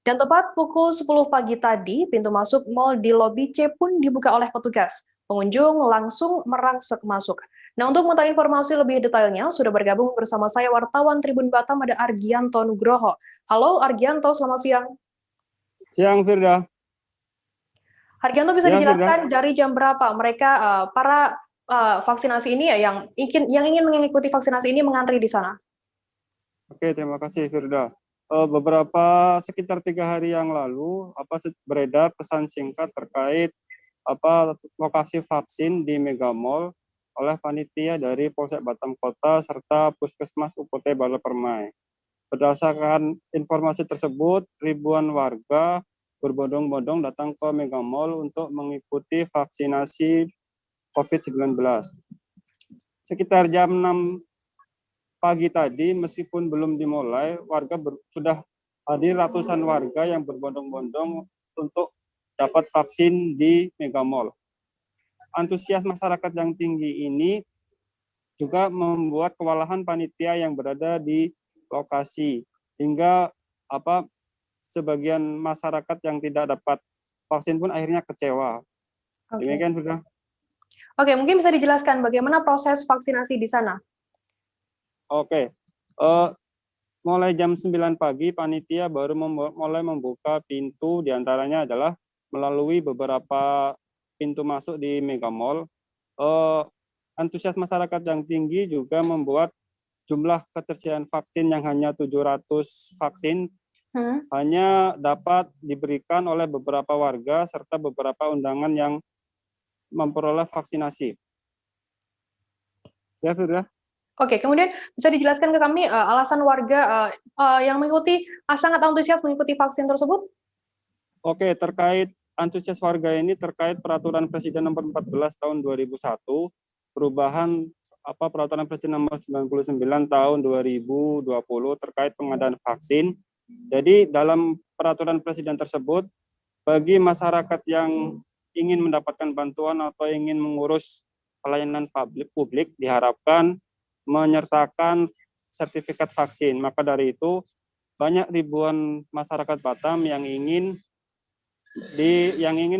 Dan tepat pukul 10 pagi tadi, pintu masuk mall di lobi C pun dibuka oleh petugas. Pengunjung langsung merangsek masuk. Nah, untuk mengetahui informasi lebih detailnya, sudah bergabung bersama saya wartawan Tribun Batam ada Argianto Nugroho. Halo Argianto, selamat siang. Siang, Firda. Argianto, bisa dijelaskan dari jam berapa mereka para vaksinasi ini ya yang ingin mengikuti vaksinasi ini mengantri di sana? Oke, terima kasih Firda. Sekitar 3 hari yang lalu beredar pesan singkat terkait lokasi vaksin di Mega Mall oleh panitia dari Polsek Batam Kota serta Puskesmas UPT Bala Permai. Berdasarkan informasi tersebut, ribuan warga berbondong-bondong datang ke Mega Mall untuk mengikuti vaksinasi COVID-19. Sekitar jam 6 pagi tadi, meskipun belum dimulai, sudah hadir ratusan warga yang berbondong-bondong untuk dapat vaksin di Mega Mall. Antusias masyarakat yang tinggi ini juga membuat kewalahan panitia yang berada di lokasi, hingga sebagian masyarakat yang tidak dapat vaksin pun akhirnya kecewa. Demikian sudah. Oke, mungkin bisa dijelaskan bagaimana proses vaksinasi di sana? Oke, mulai jam 9 pagi panitia baru mulai membuka pintu, diantaranya adalah melalui beberapa pintu masuk di Mega Mall. Antusias masyarakat yang tinggi juga membuat jumlah ketersediaan vaksin yang hanya 700 vaksin hanya dapat diberikan oleh beberapa warga serta beberapa undangan yang memperoleh vaksinasi. Ya, sudah. Oke, kemudian bisa dijelaskan ke kami alasan warga yang mengikuti sangat antusias mengikuti vaksin tersebut? Oke, terkait antusias warga ini terkait peraturan Presiden nomor 14 tahun 2001, perubahan peraturan Presiden nomor 99 tahun 2020 terkait pengadaan vaksin. Jadi dalam peraturan Presiden tersebut, bagi masyarakat yang ingin mendapatkan bantuan atau ingin mengurus pelayanan publik diharapkan menyertakan sertifikat vaksin. Maka dari itu, banyak ribuan masyarakat Batam yang ingin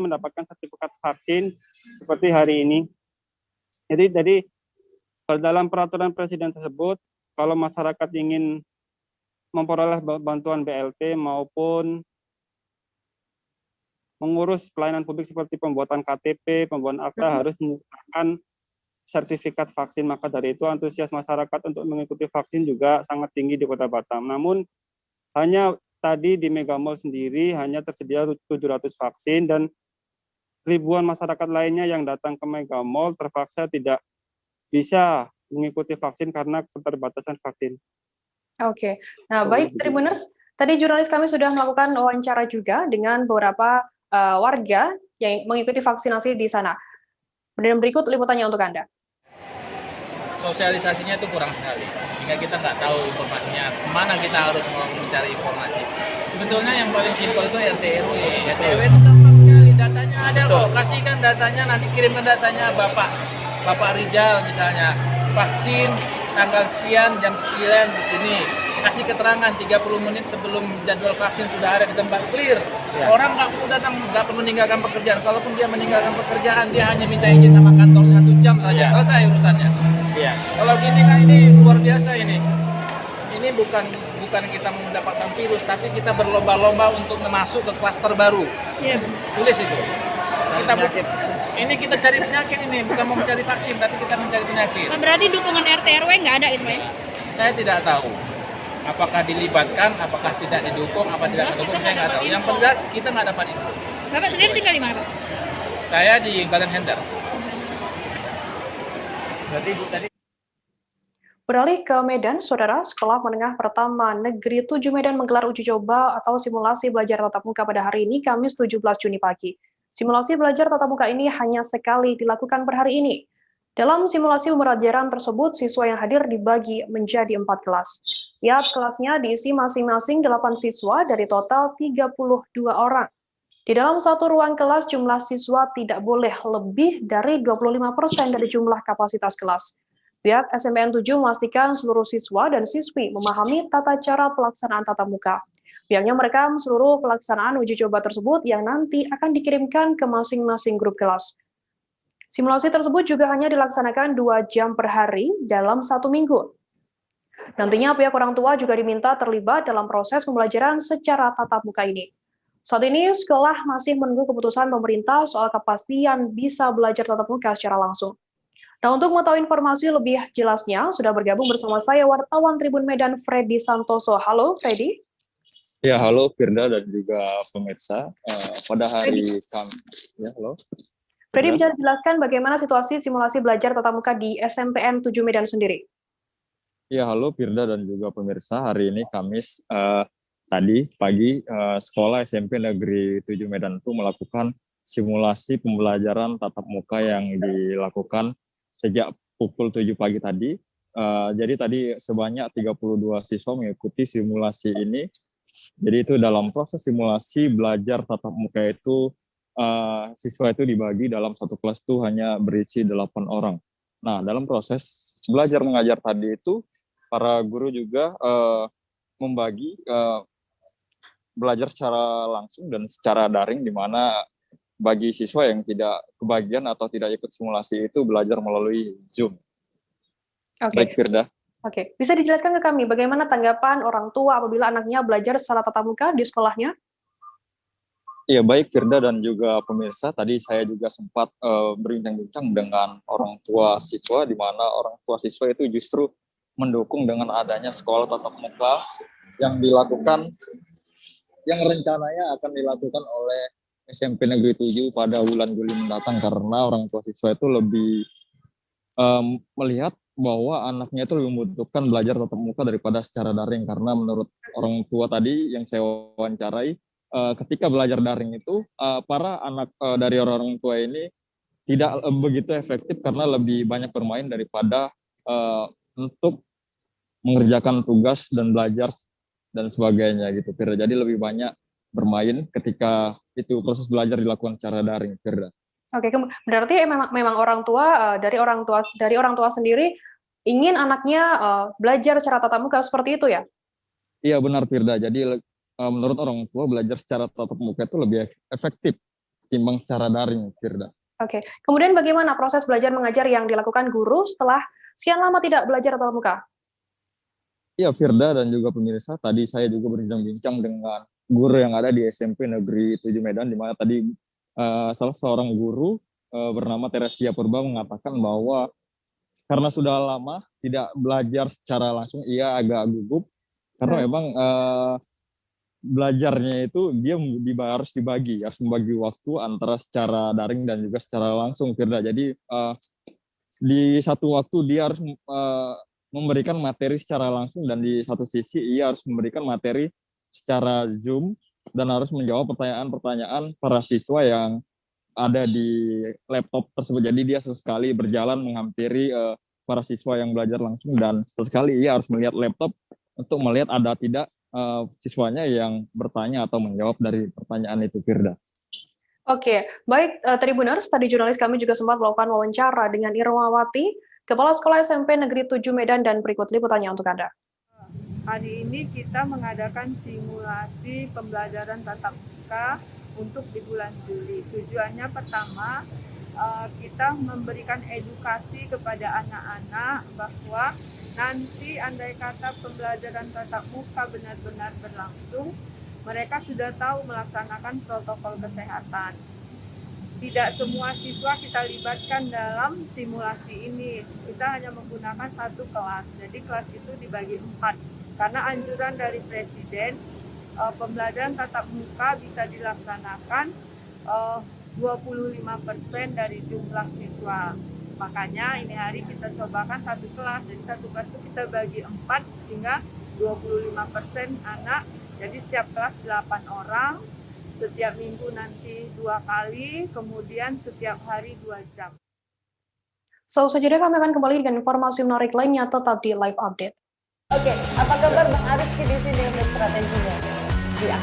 mendapatkan sertifikat vaksin seperti hari ini. Jadi dalam peraturan Presiden tersebut, kalau masyarakat ingin memperoleh bantuan BLT maupun mengurus pelayanan publik seperti pembuatan KTP, pembuatan akta harus menyertakan sertifikat vaksin. Maka dari itu antusias masyarakat untuk mengikuti vaksin juga sangat tinggi di Kota Batam. Namun hanya tadi di Mega Mall sendiri hanya tersedia 700 vaksin dan ribuan masyarakat lainnya yang datang ke Mega Mall terpaksa tidak bisa mengikuti vaksin karena keterbatasan vaksin. Oke, nah baik Tribuners, tadi jurnalis kami sudah melakukan wawancara juga dengan beberapa warga yang mengikuti vaksinasi di sana. Dan berikut liputannya untuk Anda. Sosialisasinya itu kurang sekali, sehingga kita nggak tahu informasinya kemana kita harus mau mencari informasi. Sebetulnya yang paling simpel itu RT RW. RT RW itu gampang sekali, datanya ada kok, kasihkan datanya, nanti kirimkan datanya Bapak Rizal misalnya, vaksin tanggal sekian, jam sekian di sini. Kasih keterangan 30 menit sebelum jadwal vaksin sudah ada di tempat, clear. Ya. Orang nggak perlu datang, nggak perlu meninggalkan pekerjaan. Kalaupun dia meninggalkan pekerjaan, dia hanya minta izin sama kantor 1 jam saja, selesai urusannya. Ya. Kalau gini kan ini luar biasa ini. Ini bukan kita mendapatkan virus, tapi kita berlomba-lomba untuk masuk ke klaster baru. Iya. Tulis itu. Ini kita cari penyakit ini, bukan mau mencari vaksin, tapi kita mencari penyakit. Berarti dukungan RT RW nggak ada itu ya? Saya tidak tahu. Apakah dilibatkan, apakah tidak didukung, apa tidak didukung, saya nggak tahu. Yang jelas kita nggak dapat info. Bapak sendiri tinggal di mana, Pak? Saya di Badan Hender. Berarti Bu tadi. Beralih ke Medan, Saudara, Sekolah Menengah Pertama Negeri 7 Medan menggelar uji coba atau simulasi belajar tatap muka pada hari ini, Kamis 17 Juni pagi. Simulasi belajar tatap muka ini hanya sekali dilakukan per hari ini. Dalam simulasi pembelajaran tersebut, siswa yang hadir dibagi menjadi 4 kelas. Tiap kelasnya diisi masing-masing 8 siswa dari total 32 orang. Di dalam satu ruang kelas, jumlah siswa tidak boleh lebih dari 25% dari jumlah kapasitas kelas. Pihak SMPN 7 memastikan seluruh siswa dan siswi memahami tata cara pelaksanaan tatap muka. Pihaknya merekam seluruh pelaksanaan uji coba tersebut yang nanti akan dikirimkan ke masing-masing grup kelas. Simulasi tersebut juga hanya dilaksanakan 2 jam per hari dalam 1 minggu. Nantinya pihak orang tua juga diminta terlibat dalam proses pembelajaran secara tatap muka ini. Saat ini sekolah masih menunggu keputusan pemerintah soal kepastian bisa belajar tatap muka secara langsung. Nah, untuk mengetahui informasi lebih jelasnya, sudah bergabung bersama saya wartawan Tribun Medan, Freddy Santoso. Halo, Freddy. Ya, halo Firda dan juga pemirsa. Pada hari Kamis, ya halo. Freddy, bisa dijelaskan bagaimana situasi simulasi belajar tatap muka di SMPN 7 Medan sendiri? Ya, halo Firda dan juga pemirsa. Hari ini Kamis tadi pagi sekolah SMP Negeri 7 Medan itu melakukan simulasi pembelajaran tatap muka yang dilakukan sejak pukul 7 pagi tadi. Jadi tadi sebanyak 32 siswa mengikuti simulasi ini. Jadi itu dalam proses simulasi belajar tatap muka itu siswa itu dibagi dalam satu kelas itu hanya berisi 8 orang. Nah, dalam proses belajar mengajar tadi itu para guru juga membagi belajar secara langsung dan secara daring, di mana bagi siswa yang tidak kebagian atau tidak ikut simulasi itu belajar melalui Zoom. Oke. Baik, Firda. Oke, bisa dijelaskan ke kami bagaimana tanggapan orang tua apabila anaknya belajar secara tatap muka di sekolahnya? Iya, baik Firda dan juga pemirsa. Tadi saya juga sempat berbincang-bincang dengan orang tua siswa, di mana orang tua siswa itu justru mendukung dengan adanya sekolah tatap muka yang dilakukan, yang rencananya akan dilakukan oleh SMP Negeri 7 pada bulan Juli mendatang, karena orang tua siswa itu lebih melihat bahwa anaknya itu lebih membutuhkan belajar tatap muka daripada secara daring, karena menurut orang tua tadi yang saya wawancarai, ketika belajar daring itu para anak dari orang tua ini tidak begitu efektif karena lebih banyak bermain daripada untuk mengerjakan tugas dan belajar dan sebagainya gitu, Firda. Jadi lebih banyak bermain ketika itu proses belajar dilakukan secara daring, Firda. Oke, berarti memang orang tua dari orang tua sendiri ingin anaknya belajar secara tatap muka seperti itu ya? Iya benar, Firda. Jadi menurut orang tua belajar secara tatap muka itu lebih efektif timbang secara daring, Firda. Oke, kemudian bagaimana proses belajar mengajar yang dilakukan guru setelah sekian lama tidak belajar tatap muka? Iya, Firda dan juga pemirsa, tadi saya juga berbincang-bincang dengan guru yang ada di SMP Negeri 7 Medan, di mana tadi salah seorang guru bernama Teresia Purba mengatakan bahwa karena sudah lama tidak belajar secara langsung, ia agak gugup karena memang belajarnya itu dia harus membagi waktu antara secara daring dan juga secara langsung, Firda. Jadi di satu waktu dia harus memberikan materi secara langsung, dan di satu sisi ia harus memberikan materi secara Zoom dan harus menjawab pertanyaan-pertanyaan para siswa yang ada di laptop tersebut. Jadi dia sesekali berjalan menghampiri para siswa yang belajar langsung, dan sesekali ia harus melihat laptop untuk melihat ada tidak siswanya yang bertanya atau menjawab dari pertanyaan itu, Firda. Oke, baik Tribuners, tadi jurnalis kami juga sempat melakukan wawancara dengan Irmawati, Kepala Sekolah SMP Negeri 7 Medan, dan berikut liputannya untuk Anda. Hari ini kita mengadakan simulasi pembelajaran tatap muka untuk di bulan Juli. Tujuannya pertama, kita memberikan edukasi kepada anak-anak bahwa nanti andai kata pembelajaran tatap muka benar-benar berlangsung, mereka sudah tahu melaksanakan protokol kesehatan. Tidak semua siswa kita libatkan dalam simulasi ini. Kita hanya menggunakan satu kelas. Jadi kelas itu dibagi 4. Karena anjuran dari Presiden, pembelajaran tatap muka bisa dilaksanakan 25% dari jumlah siswa. Makanya ini hari kita cobakan satu kelas, jadi satu kelas itu kita bagi 4 sehingga 25% anak, jadi setiap kelas 8 orang, setiap minggu nanti 2 kali, kemudian setiap hari 2 jam. So, selanjutnya kami akan kembali dengan informasi menarik lainnya, tetap di live update. Oke, apa kabar Bang Aris di sini untuk strateginya?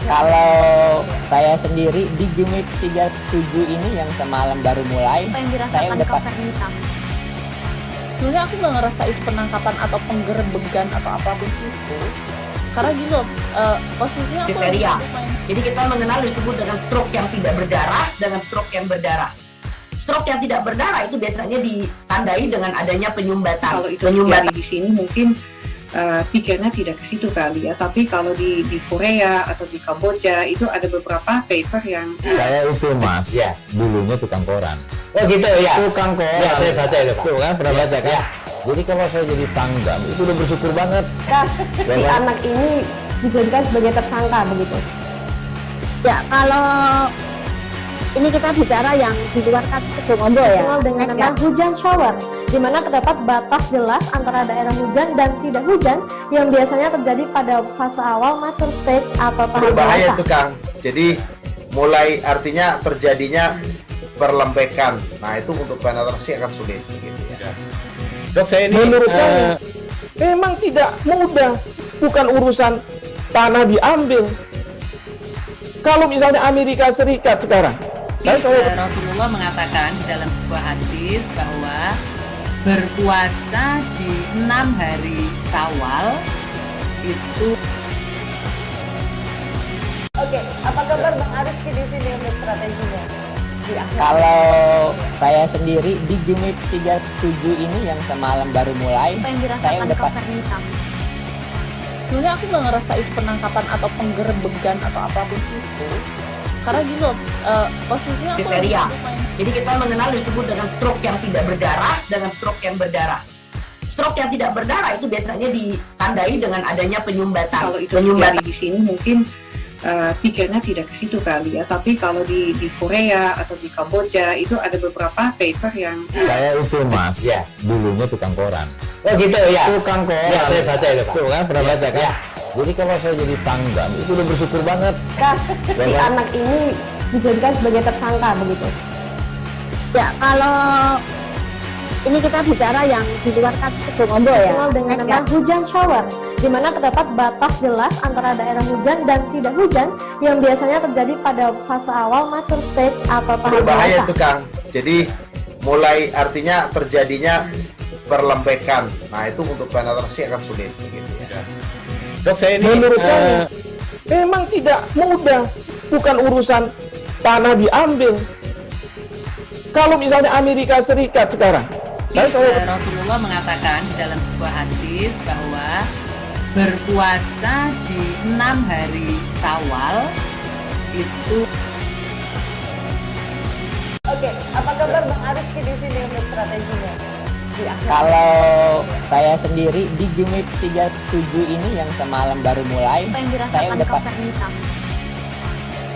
Kalau saya sendiri di Jumip 37 ini yang semalam baru mulai, saya udah pasti. Sebenarnya aku nggak ngerasa itu penangkapan atau penggerebegan atau apapun itu. Karena gini loh, posisinya aku kriteria. Jadi kita mengenal disebut dengan stroke yang tidak berdarah dengan stroke yang berdarah. Stroke yang tidak berdarah itu biasanya ditandai dengan adanya penyumbatan. Kalau itu penyumbatan di sini mungkin pikirnya tidak ke situ kali ya, tapi kalau di Korea atau di Kamboja itu ada beberapa paper yang saya itu mas, ya dulunya tukang koran. Oh gitu ya. Tukang koran. Ya, saya baca itu Pak. Tuh kan pernah baca kan? Ya. Jadi kalau saya jadi tanggam itu udah bersyukur banget. Si anak ini dijadikan sebagai tersangka begitu. Ya kalau ini kita bicara yang di luar kasus Sebongombo ya. Dengan nama hujan shower, di mana terdapat batas jelas antara daerah hujan dan tidak hujan yang biasanya terjadi pada fase awal mature stage atau tahap berbahaya dewasa. itu Kang. Jadi mulai artinya terjadinya perlembekan. Nah itu untuk penetrasi akan sulit. Gitu ya. Dok saya ini menurut saya memang tidak mudah, bukan urusan tanah diambil. Kalau misalnya Amerika Serikat sekarang, Rasulullah mengatakan dalam sebuah hadis bahwa berpuasa di 6 hari Syawal itu. Oke, apa kabar Bang Aris di sini untuk strateginya? Kalau saya sendiri di Jumip 37 ini yang semalam baru mulai, saya udah pasti. Sebenarnya aku nggak ngerasa itu penangkapan atau penggerebegan atau apapun itu. Karena gini loh, posisinya aku kriteria. Jadi kita mengenal disebut dengan stroke yang tidak berdarah dengan stroke yang berdarah. Stroke yang tidak berdarah itu biasanya ditandai dengan adanya penyumbatan. Kalau itu penyumbatan di sini mungkin pikirnya tidak ke situ kali ya, tapi kalau di Korea atau di Kamboja itu ada beberapa paper yang saya itu mas, ya dulunya tukang koran. Oh gitu ya. Tukang koran. Ya, saya baca itu Pak. Tuh kan pernah baca kan? Ya. Jadi kalau saya jadi tanggam itu udah bersyukur banget. Si anak ini dijadikan sebagai tersangka begitu. Ya kalau ini kita bicara yang di luar kasus Sebongombo ya. Dengan nama hujan shower, di mana terdapat batas jelas antara daerah hujan dan tidak hujan yang biasanya terjadi pada fase awal mature stage atau tahap berbahaya dewasa. itu Kang. Jadi mulai artinya terjadinya perlembekan. Nah itu untuk penetrasi akan sulit. Gitu ya. Dok saya ini menurut saya memang tidak mudah, bukan urusan tanah diambil. Kalau misalnya Amerika Serikat sekarang, Rasulullah mengatakan dalam sebuah hadis bahwa berpuasa di 6 hari Syawal itu. Oke, apa kabar Bang Aris di sini untuk strateginya? Kalau saya sendiri di Jumip 37 ini yang semalam baru mulai, saya udah pasti.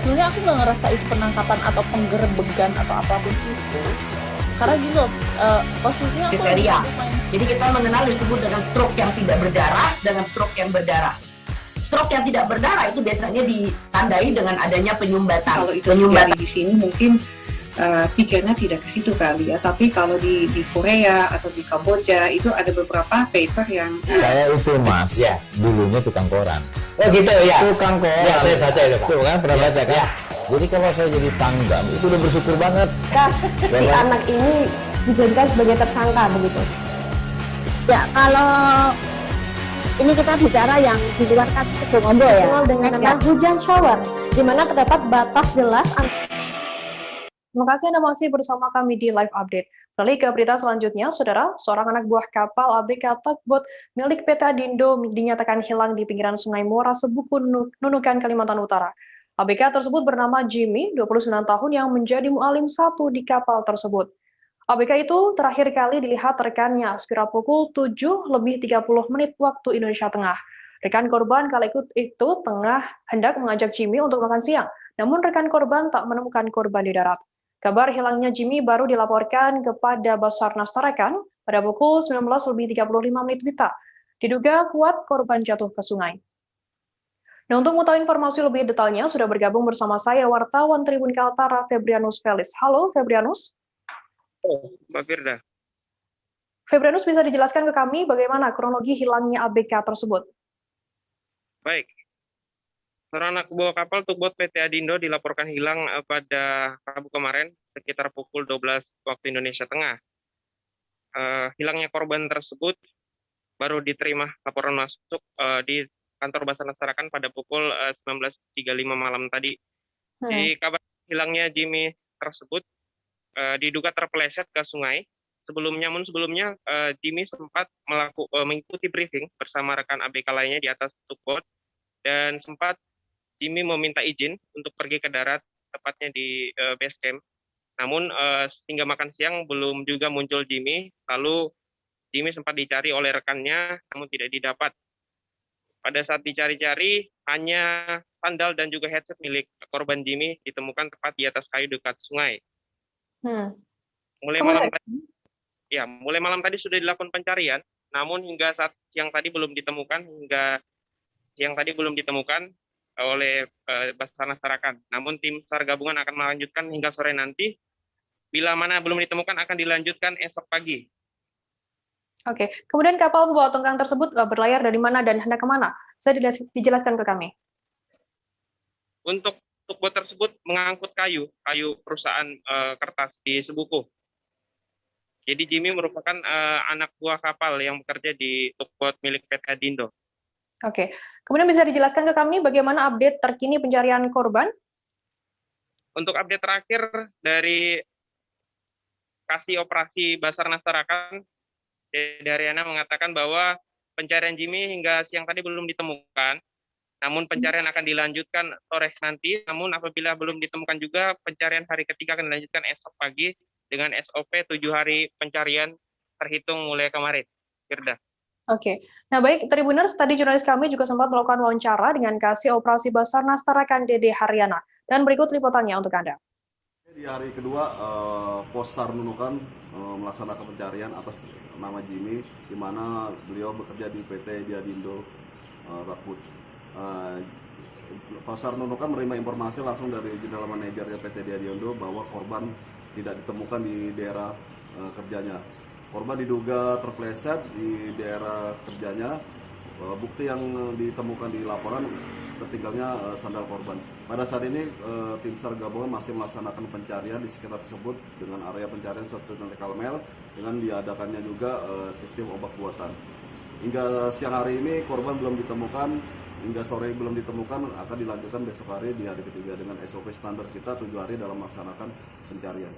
Sebenarnya aku nggak ngerasa itu penangkapan atau penggerebegan atau apapun itu. Karena gini loh, posisinya aku kriteria. Jadi kita mengenal disebut dengan stroke yang tidak berdarah dengan stroke yang berdarah. Stroke yang tidak berdarah itu biasanya ditandai dengan adanya penyumbatan. Kalau itu penyumbatan di sini mungkin pikirnya tidak ke situ kali ya, tapi kalau di Korea atau di Kamboja itu ada beberapa paper yang saya itu mas, ya dulunya tukang koran. Oh gitu ya. Tukang koran. Ya, saya baca itu Pak. Tuh kan pernah baca kan? Ya. Jadi kalau saya jadi tanggam itu udah bersyukur banget. Si anak ini dijadikan sebagai tersangka begitu. Ya kalau ini kita bicara yang di luar kasus Sebongombo ya. Dengan nama hujan shower, di mana terdapat batas jelas. Terima kasih Anda masih bersama kami di Live Update. Beralih ke berita selanjutnya, Saudara, seorang anak buah kapal ABK Tugboat milik PT Adindo dinyatakan hilang di pinggiran Sungai Muara Sebuku, Nunukan, Kalimantan Utara. ABK tersebut bernama Jimmy, 29 tahun yang menjadi mualim 1 di kapal tersebut. ABK itu terakhir kali dilihat rekannya sekira pukul 7:30 waktu Indonesia Tengah. Rekan korban kala itu hendak mengajak Jimmy untuk makan siang, namun rekan korban tak menemukan korban di darat. Kabar hilangnya Jimmy baru dilaporkan kepada Basarnas Tarakan pada pukul 19.35 WITA. Diduga kuat korban jatuh ke sungai. Nah, untuk mengetahui informasi lebih detailnya, sudah bergabung bersama saya wartawan Tribun Kaltara, Febrianus Felis. Halo, Febrianus. Oh, Mbak Firda. Febrianus, bisa dijelaskan ke kami bagaimana kronologi hilangnya ABK tersebut? Baik. Seorang anak buah kapal tugboat PT Adindo dilaporkan hilang pada Rabu kemarin sekitar pukul 12 waktu Indonesia Tengah. Hilangnya korban tersebut baru diterima laporan masuk di kantor Basarnas Tarakan pada pukul 19.35 malam tadi. Di kabar hilangnya Jimmy tersebut diduga terpeleset ke sungai. Sebelumnya Jimmy sempat mengikuti briefing bersama rekan ABK lainnya di atas tugboat dan sempat Jimmy meminta izin untuk pergi ke darat, tepatnya di base camp. Namun hingga makan siang belum juga muncul Jimmy. Lalu Jimmy sempat dicari oleh rekannya, namun tidak didapat. Pada saat dicari-cari, hanya sandal dan juga headset milik korban Jimmy ditemukan tepat di atas kayu dekat sungai. Mulai malam tadi sudah dilakukan pencarian, namun hingga saat siang tadi belum ditemukan oleh Basarnas Tarakan. Namun tim SAR gabungan akan melanjutkan hingga sore nanti. Bila mana belum ditemukan akan dilanjutkan esok pagi. Oke, kemudian kapal pembawa tongkang tersebut berlayar dari mana dan hendak kemana? Saya dijelaskan ke kami. Untuk tugboat tersebut mengangkut kayu perusahaan kertas di Sebuku. Jadi Jimmy merupakan anak buah kapal yang bekerja di tugboat milik PT Adindo. Oke, kemudian bisa dijelaskan ke kami bagaimana update terkini pencarian korban? Untuk update terakhir dari Kasih Operasi Basarnas Tarakan, Daryana mengatakan bahwa pencarian Jimmy hingga siang tadi belum ditemukan, namun pencarian akan dilanjutkan sore nanti. Namun apabila belum ditemukan juga, pencarian hari ketiga akan dilanjutkan esok pagi dengan SOP 7 hari pencarian terhitung mulai kemarin. Firda. Oke, nah baik, Tribuners, tadi jurnalis kami juga sempat melakukan wawancara dengan Kasih Operasi Basarnas Tarakan Dede Haryana, dan berikut liputannya untuk Anda. Di hari kedua, Pos SAR Nunukan melaksanakan pencarian atas nama Jimmy, di mana beliau bekerja di PT Adindo Rakut. Pos SAR Nunukan menerima informasi langsung dari General Manager PT Adindo bahwa korban tidak ditemukan di daerah kerjanya. Korban diduga terpeleset di daerah kerjanya. Bukti yang ditemukan di laporan tertinggalnya sandal korban. Pada saat ini tim SAR gabungan masih melaksanakan pencarian di sekitar tersebut dengan area pencarian seperti Kalmel dengan diadakannya juga sistem obat buatan. Hingga siang hari ini korban belum ditemukan, hingga sore belum ditemukan, akan dilanjutkan besok hari di hari ketiga dengan SOP standar kita 7 hari dalam melaksanakan pencarian.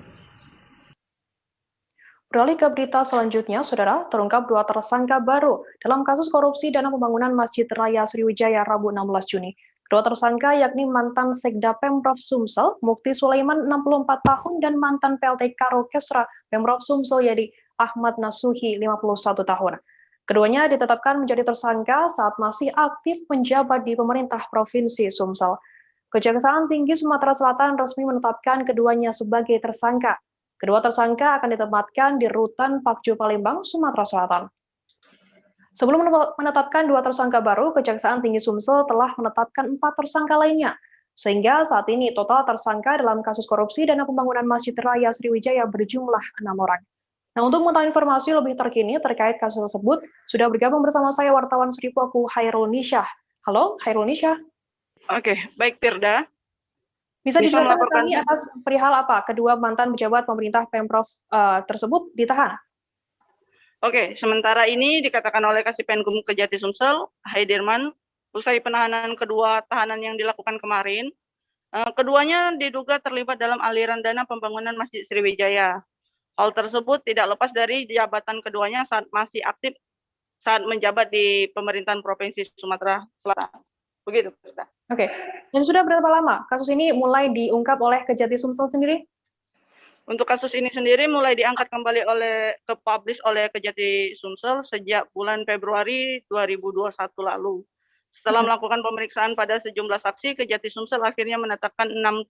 Beralih ke berita selanjutnya, Saudara, terungkap 2 tersangka baru dalam kasus korupsi dana pembangunan Masjid Raya Sriwijaya Rabu 16 Juni. Kedua tersangka yakni mantan Sekda Pemprov Sumsel, Mukti Sulaiman 64 tahun, dan mantan PLT Karo Kesra Pemprov Sumsel Yadi Ahmad Nasuhi 51 tahun. Keduanya ditetapkan menjadi tersangka saat masih aktif menjabat di pemerintah Provinsi Sumsel. Kejaksaan Tinggi Sumatera Selatan resmi menetapkan keduanya sebagai tersangka. Kedua tersangka akan ditempatkan di Rutan Pakju Palembang, Sumatera Selatan. Sebelum menetapkan 2 tersangka baru, Kejaksaan Tinggi Sumsel telah menetapkan 4 tersangka lainnya. Sehingga saat ini total tersangka dalam kasus korupsi dana pembangunan Masjid Raya Sriwijaya berjumlah 6 orang. Nah, untuk mengetahui informasi lebih terkini terkait kasus tersebut, sudah bergabung bersama saya wartawan Sripuaku Hairul Nisyah. Halo, Hairul Nisyah. Oke, baik Firda. Bisa dijelaskan kami atas perihal apa kedua mantan pejabat pemerintah Pemprov tersebut ditahan? Oke, sementara ini dikatakan oleh Kasipenkum Kejati Sumsel, Haidirman, usai penahanan kedua tahanan yang dilakukan kemarin, keduanya diduga terlibat dalam aliran dana pembangunan Masjid Sriwijaya. Hal tersebut tidak lepas dari jabatan keduanya saat masih aktif saat menjabat di pemerintahan Provinsi Sumatera Selatan. Begitu, Firda. Oke, dan sudah berapa lama kasus ini mulai diungkap oleh Kejati Sumsel sendiri? Untuk kasus ini sendiri mulai diangkat kembali ke publish oleh Kejati Sumsel sejak bulan Februari 2021 lalu. Setelah melakukan pemeriksaan pada sejumlah saksi, Kejati Sumsel akhirnya menetapkan 6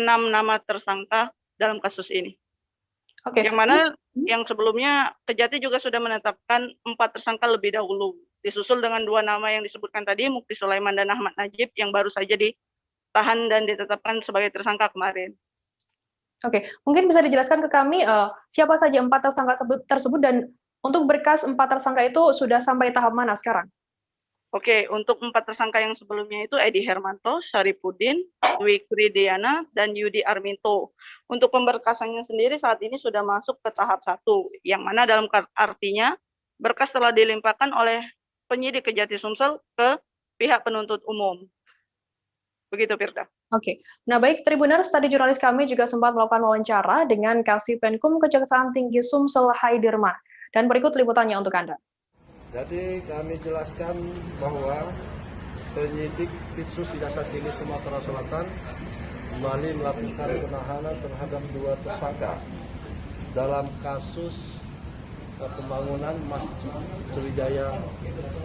nama tersangka dalam kasus ini. Yang mana yang sebelumnya Kejati juga sudah menetapkan 4 tersangka lebih dahulu, disusul dengan 2 nama yang disebutkan tadi, Mukti Sulaiman dan Ahmad Najib, yang baru saja ditahan dan ditetapkan sebagai tersangka kemarin. Oke, mungkin bisa dijelaskan ke kami siapa saja 4 tersangka tersebut dan untuk berkas 4 tersangka itu sudah sampai tahap mana sekarang? Oke, untuk 4 tersangka yang sebelumnya itu Edi Hermanto, Syarifuddin, Dwi Kridiana, dan Yudi Arminto. Untuk pemberkasannya sendiri saat ini sudah masuk ke tahap 1, yang mana dalam artinya berkas telah dilimpahkan oleh penyidik Kejati Sumsel ke pihak penuntut umum. Begitu, Firda. Oke, nah baik Tribuners, tadi jurnalis kami juga sempat melakukan wawancara dengan Kasih-Penkum Kejaksaan Tinggi Sumsel Haidirman. Dan berikut liputannya untuk Anda. Jadi kami jelaskan bahwa penyidik Pitsus Kejaksaan Tinggi Sumatera Selatan kembali melakukan penahanan terhadap 2 tersangka dalam kasus pembangunan Masjid Sriwijaya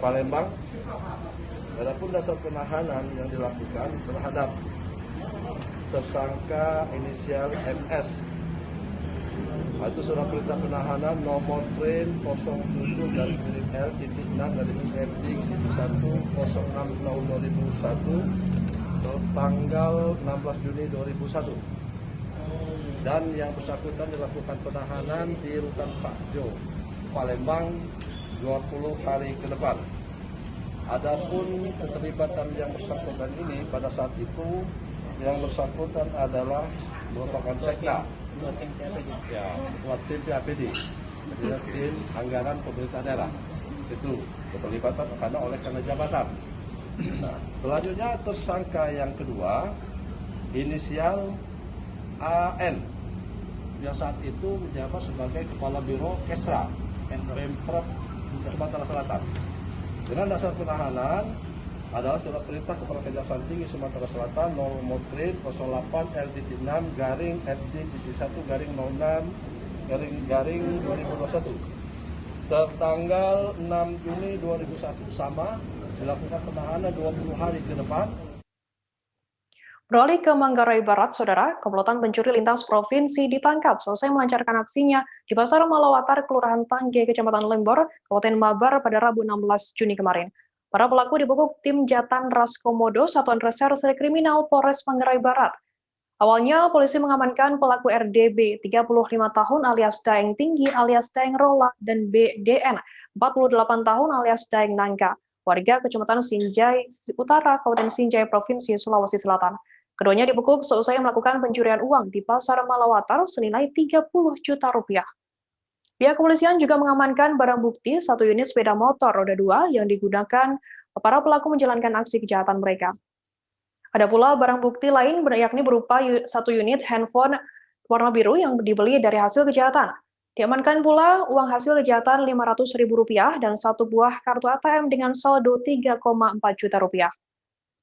Palembang. Adapun dasar penahanan yang dilakukan terhadap tersangka inisial MS, itu surat perintah penahanan nomor PRIN 07 dari L titik 6 dari MD 1 06 tahun 2001 tanggal 16 Juni 2001, dan yang bersangkutan dilakukan penahanan di Rutan Pak Jo, Palembang 20 hari ke depan. Adapun keterlibatan yang bersangkutan ini pada saat itu yang bersangkutan adalah merupakan sekda, ya, tim PAPD, tim anggaran pemerintah daerah. Itu keterlibatan karena jabatan. Nah, selanjutnya tersangka yang kedua inisial AN yang saat itu menjabat sebagai Kepala Biro Kesra Pemprov Sumatera Selatan. Dengan dasar penahanan adalah surat perintah kepada Kejaksaan Tinggi Sumatera Selatan nomor 08 L.6 garing FD.1 garing 06 garing 2021 tertanggal 6 Juni 2001, sama dilakukan penahanan 20 hari ke depan. Beralih ke Manggarai Barat, Saudara, komplotan pencuri lintas provinsi ditangkap selesai melancarkan aksinya di Pasar Malawatar, Kelurahan Tangge, Kecamatan Lembor, Kabupaten Mabar pada Rabu 16 Juni kemarin. Para pelaku dibekuk tim Jatan Ras Komodo, Satuan Reserse Kriminal Polres Manggarai Barat. Awalnya, polisi mengamankan pelaku RDB, 35 tahun alias Daeng Tinggi alias Daeng Rola, dan BDN, 48 tahun alias Daeng Nangka, warga Kecamatan Sinjai Utara, Kabupaten Sinjai, Provinsi Sulawesi Selatan. Keduanya dibekuk seusai melakukan pencurian uang di Pasar Malawatar senilai 30 juta rupiah. Pihak kepolisian juga mengamankan barang bukti 1 unit sepeda motor roda 2 yang digunakan para pelaku menjalankan aksi kejahatan mereka. Ada pula barang bukti lain yakni berupa 1 unit handphone warna biru yang dibeli dari hasil kejahatan. Diamankan pula uang hasil kejahatan Rp500.000 dan 1 buah kartu ATM dengan saldo Rp3,4 juta.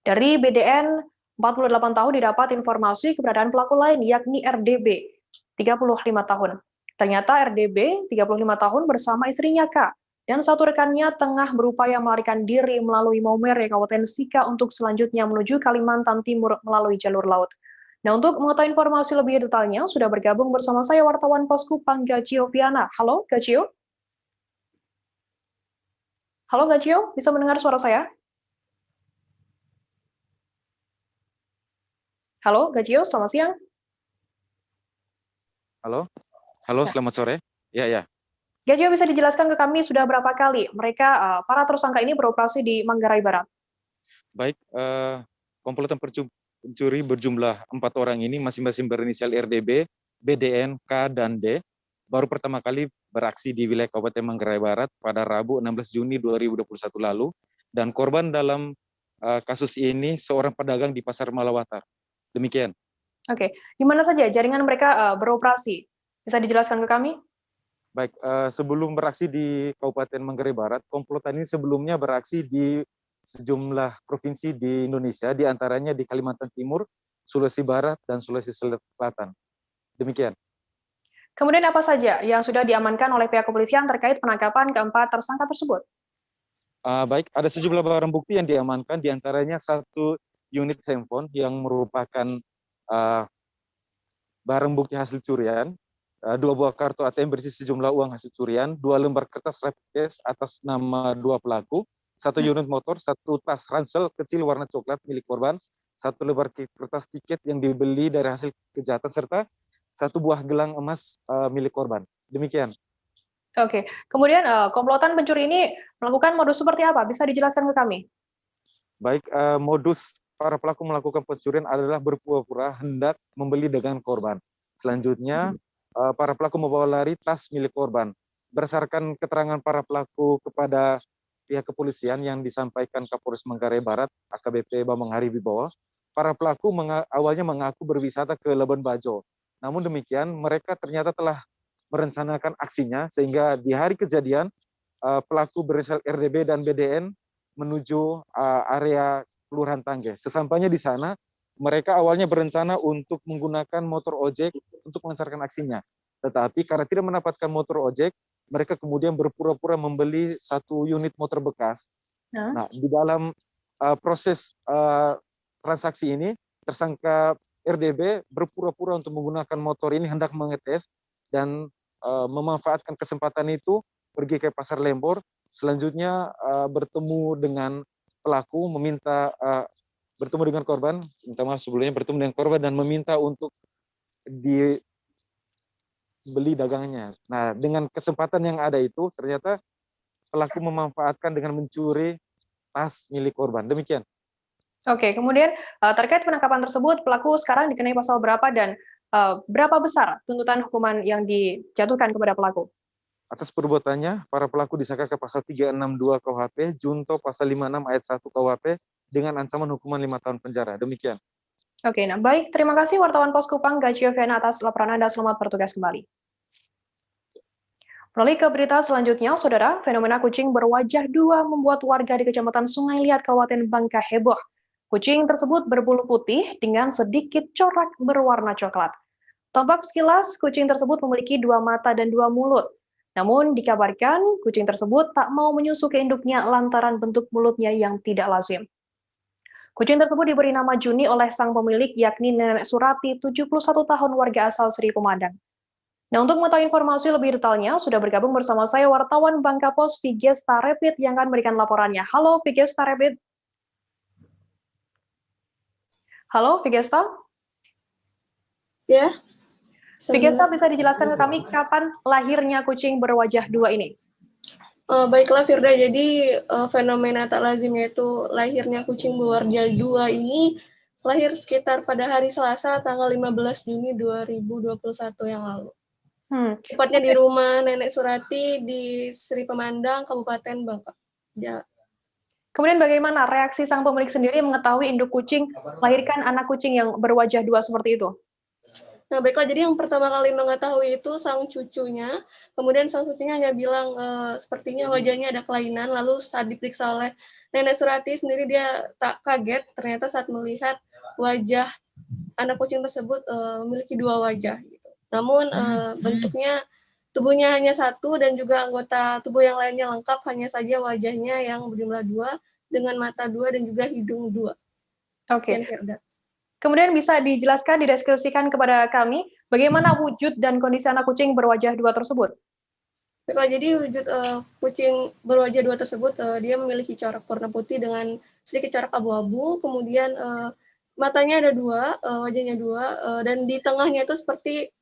Dari BDN 48 tahun didapat informasi keberadaan pelaku lain yakni RDB 35 tahun. Ternyata RDB 35 tahun bersama istrinya K dan 1 rekannya tengah berupaya melarikan diri melalui Maumere, Kabupaten Sika untuk selanjutnya menuju Kalimantan Timur melalui jalur laut. Nah, untuk mengetahui informasi lebih detailnya, sudah bergabung bersama saya wartawan Poskupang Gachio Viana. Halo, Gachio? Halo, Gachio, bisa mendengar suara saya? Halo, Gachio, selamat siang. Halo, selamat sore. Ya. Gachio, bisa dijelaskan ke kami sudah berapa kali mereka, para tersangka ini beroperasi di Manggarai Barat? Baik, komplotan pencuri berjumlah 4 orang ini masing-masing berinisial RDB, BDN, K, dan D. Baru pertama kali beraksi di wilayah Kabupaten Manggarai Barat pada Rabu 16 Juni 2021 lalu. Dan korban dalam kasus ini seorang pedagang di Pasar Malawatar. Demikian. Oke, di mana saja jaringan mereka beroperasi? Bisa dijelaskan ke kami? Baik, sebelum beraksi di Kabupaten Manggarai Barat, komplotan ini sebelumnya beraksi di sejumlah provinsi di Indonesia, di antaranya di Kalimantan Timur, Sulawesi Barat, dan Sulawesi Selatan. Demikian. Kemudian apa saja yang sudah diamankan oleh pihak kepolisian terkait penangkapan keempat tersangka tersebut? Baik, ada sejumlah barang bukti yang diamankan, diantaranya 1 unit handphone yang merupakan barang bukti hasil curian, 2 buah kartu ATM berisi sejumlah uang hasil curian, 2 lembar kertas rapid test atas nama 2 pelaku, 1 unit motor, 1 tas ransel kecil warna coklat milik korban, 1 lembar kertas tiket yang dibeli dari hasil kejahatan, serta 1 buah gelang emas milik korban. Demikian. Oke, kemudian komplotan pencuri ini melakukan modus seperti apa? Bisa dijelaskan ke kami? Baik, modus para pelaku melakukan pencurian adalah berpura-pura hendak membeli dagangan korban. Selanjutnya, para pelaku membawa lari tas milik korban. Berdasarkan keterangan para pelaku kepada pihak kepolisian yang disampaikan Kapolres Manggarai Barat, AKBP Bambang Hari Wibowo, para pelaku awalnya mengaku berwisata ke Labuan Bajo. Namun demikian, mereka ternyata telah merencanakan aksinya, sehingga di hari kejadian, pelaku berinisial RDB dan BDN menuju area Kelurahan Tangge. Sesampainya di sana, mereka awalnya berencana untuk menggunakan motor ojek untuk melancarkan aksinya. Tetapi karena tidak mendapatkan motor ojek, mereka kemudian berpura-pura membeli 1 unit motor bekas. Nah, di dalam proses transaksi ini, tersangka RDB berpura-pura untuk menggunakan motor ini hendak mengetes dan memanfaatkan kesempatan itu pergi ke Pasar Lembor. Selanjutnya bertemu dengan pelaku, meminta bertemu dengan korban, minta maaf sebelumnya, bertemu dengan korban dan meminta untuk dibeli dagangannya. Nah, dengan kesempatan yang ada itu, ternyata pelaku memanfaatkan dengan mencuri tas milik korban. Demikian. Oke, kemudian terkait penangkapan tersebut, pelaku sekarang dikenai pasal berapa dan berapa besar tuntutan hukuman yang dijatuhkan kepada pelaku? Atas perbuatannya, para pelaku disangkakan pasal 362 KUHP, junto pasal 56 ayat 1 KUHP dengan ancaman hukuman 5 tahun penjara. Demikian. Oke, nah baik. Terima kasih wartawan Pos Kupang Gacio Viana atas laporan Anda. Selamat bertugas kembali. Beralih ke berita selanjutnya, Saudara, fenomena kucing berwajah 2 membuat warga di Kecamatan Sungai Liat, Kabupaten Bangka heboh. Kucing tersebut berbulu putih dengan sedikit corak berwarna coklat. Tampak sekilas, kucing tersebut memiliki 2 mata dan 2 mulut. Namun dikabarkan kucing tersebut tak mau menyusu ke induknya lantaran bentuk mulutnya yang tidak lazim. Kucing tersebut diberi nama Juni oleh sang pemilik, yakni Nenek Surati, 71 tahun, warga asal Seri Pemadang. Nah, untuk mengetahui informasi lebih detailnya, sudah bergabung bersama saya wartawan Bangka Pos Vigesta Rapid yang akan memberikan laporannya. Halo Vigesta Rapid. Halo Vigesta. Ya. Vigesta, bisa dijelaskan ke kami kapan lahirnya kucing berwajah 2 ini? Baiklah Firda, jadi fenomena tak lazim yaitu lahirnya kucing berwajah 2 ini lahir sekitar pada hari Selasa tanggal 15 Juni 2021 yang lalu. Tepatnya di rumah Nenek Surati di Seri Pemandang, Kabupaten Bangka. Ya. Kemudian bagaimana reaksi sang pemilik sendiri mengetahui induk kucing melahirkan anak kucing yang berwajah 2 seperti itu? Nah, baiklah, jadi yang pertama kali mengetahui itu sang cucunya, kemudian sang cucunya hanya bilang sepertinya wajahnya ada kelainan, lalu saat diperiksa oleh Nenek Surati sendiri dia tak kaget, ternyata saat melihat wajah anak kucing tersebut memiliki 2 wajah. Gitu. Namun bentuknya, tubuhnya hanya 1 dan juga anggota tubuh yang lainnya lengkap, hanya saja wajahnya yang berjumlah 2 dengan mata 2 dan juga hidung 2. Oke. Kemudian bisa dijelaskan, dideskripsikan kepada kami bagaimana wujud dan kondisi anak kucing berwajah 2 tersebut? Jadi wujud kucing berwajah 2 tersebut, dia memiliki corak warna putih dengan sedikit corak abu-abu, kemudian matanya ada 2, wajahnya 2, dan di tengahnya itu seperti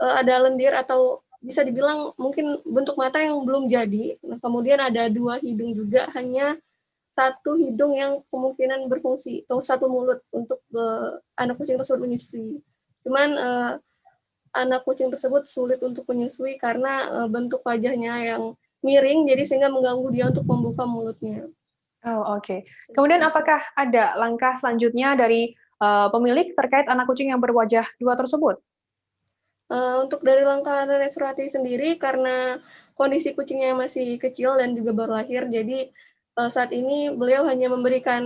ada lendir atau bisa dibilang mungkin bentuk mata yang belum jadi. Nah, kemudian ada 2 hidung juga, hanya 1 hidung yang kemungkinan berfungsi, atau 1 mulut untuk anak kucing tersebut menyusui. Cuman anak kucing tersebut sulit untuk menyusui karena bentuk wajahnya yang miring, jadi sehingga mengganggu dia untuk membuka mulutnya. Oh, oke. Kemudian apakah ada langkah selanjutnya dari pemilik terkait anak kucing yang berwajah 2 tersebut? Untuk dari langkah Nenek Surati sendiri, karena kondisi kucingnya masih kecil dan juga baru lahir, jadi saat ini beliau hanya memberikan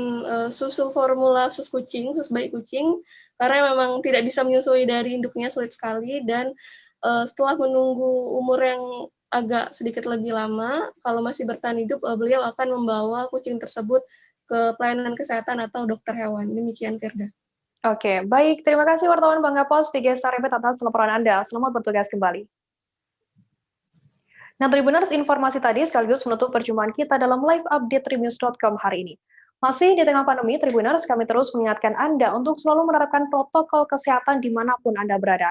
susu formula sus kucing, sus bayi kucing, karena memang tidak bisa menyusui dari induknya, sulit sekali, dan setelah menunggu umur yang agak sedikit lebih lama. Kalau masih bertahan hidup, beliau akan membawa kucing tersebut ke pelayanan kesehatan atau dokter hewan. Demikian, Firda. Oke, baik. Terima kasih wartawan Bangga Pos, Vicky Saripet atas laporan Anda. Selamat bertugas kembali. Nah, Tribuners, informasi tadi sekaligus menutup perjumpaan kita dalam live update tribunnews.com hari ini. Masih di tengah pandemi, Tribuners, kami terus mengingatkan Anda untuk selalu menerapkan protokol kesehatan dimanapun Anda berada.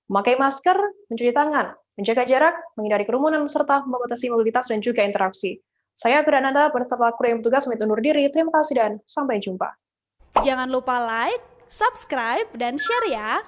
Memakai masker, mencuci tangan, menjaga jarak, menghindari kerumunan, serta membatasi mobilitas dan juga interaksi. Saya Firdananda beserta kru yang bertugas undur diri. Terima kasih dan sampai jumpa. Jangan lupa like, subscribe, dan share ya!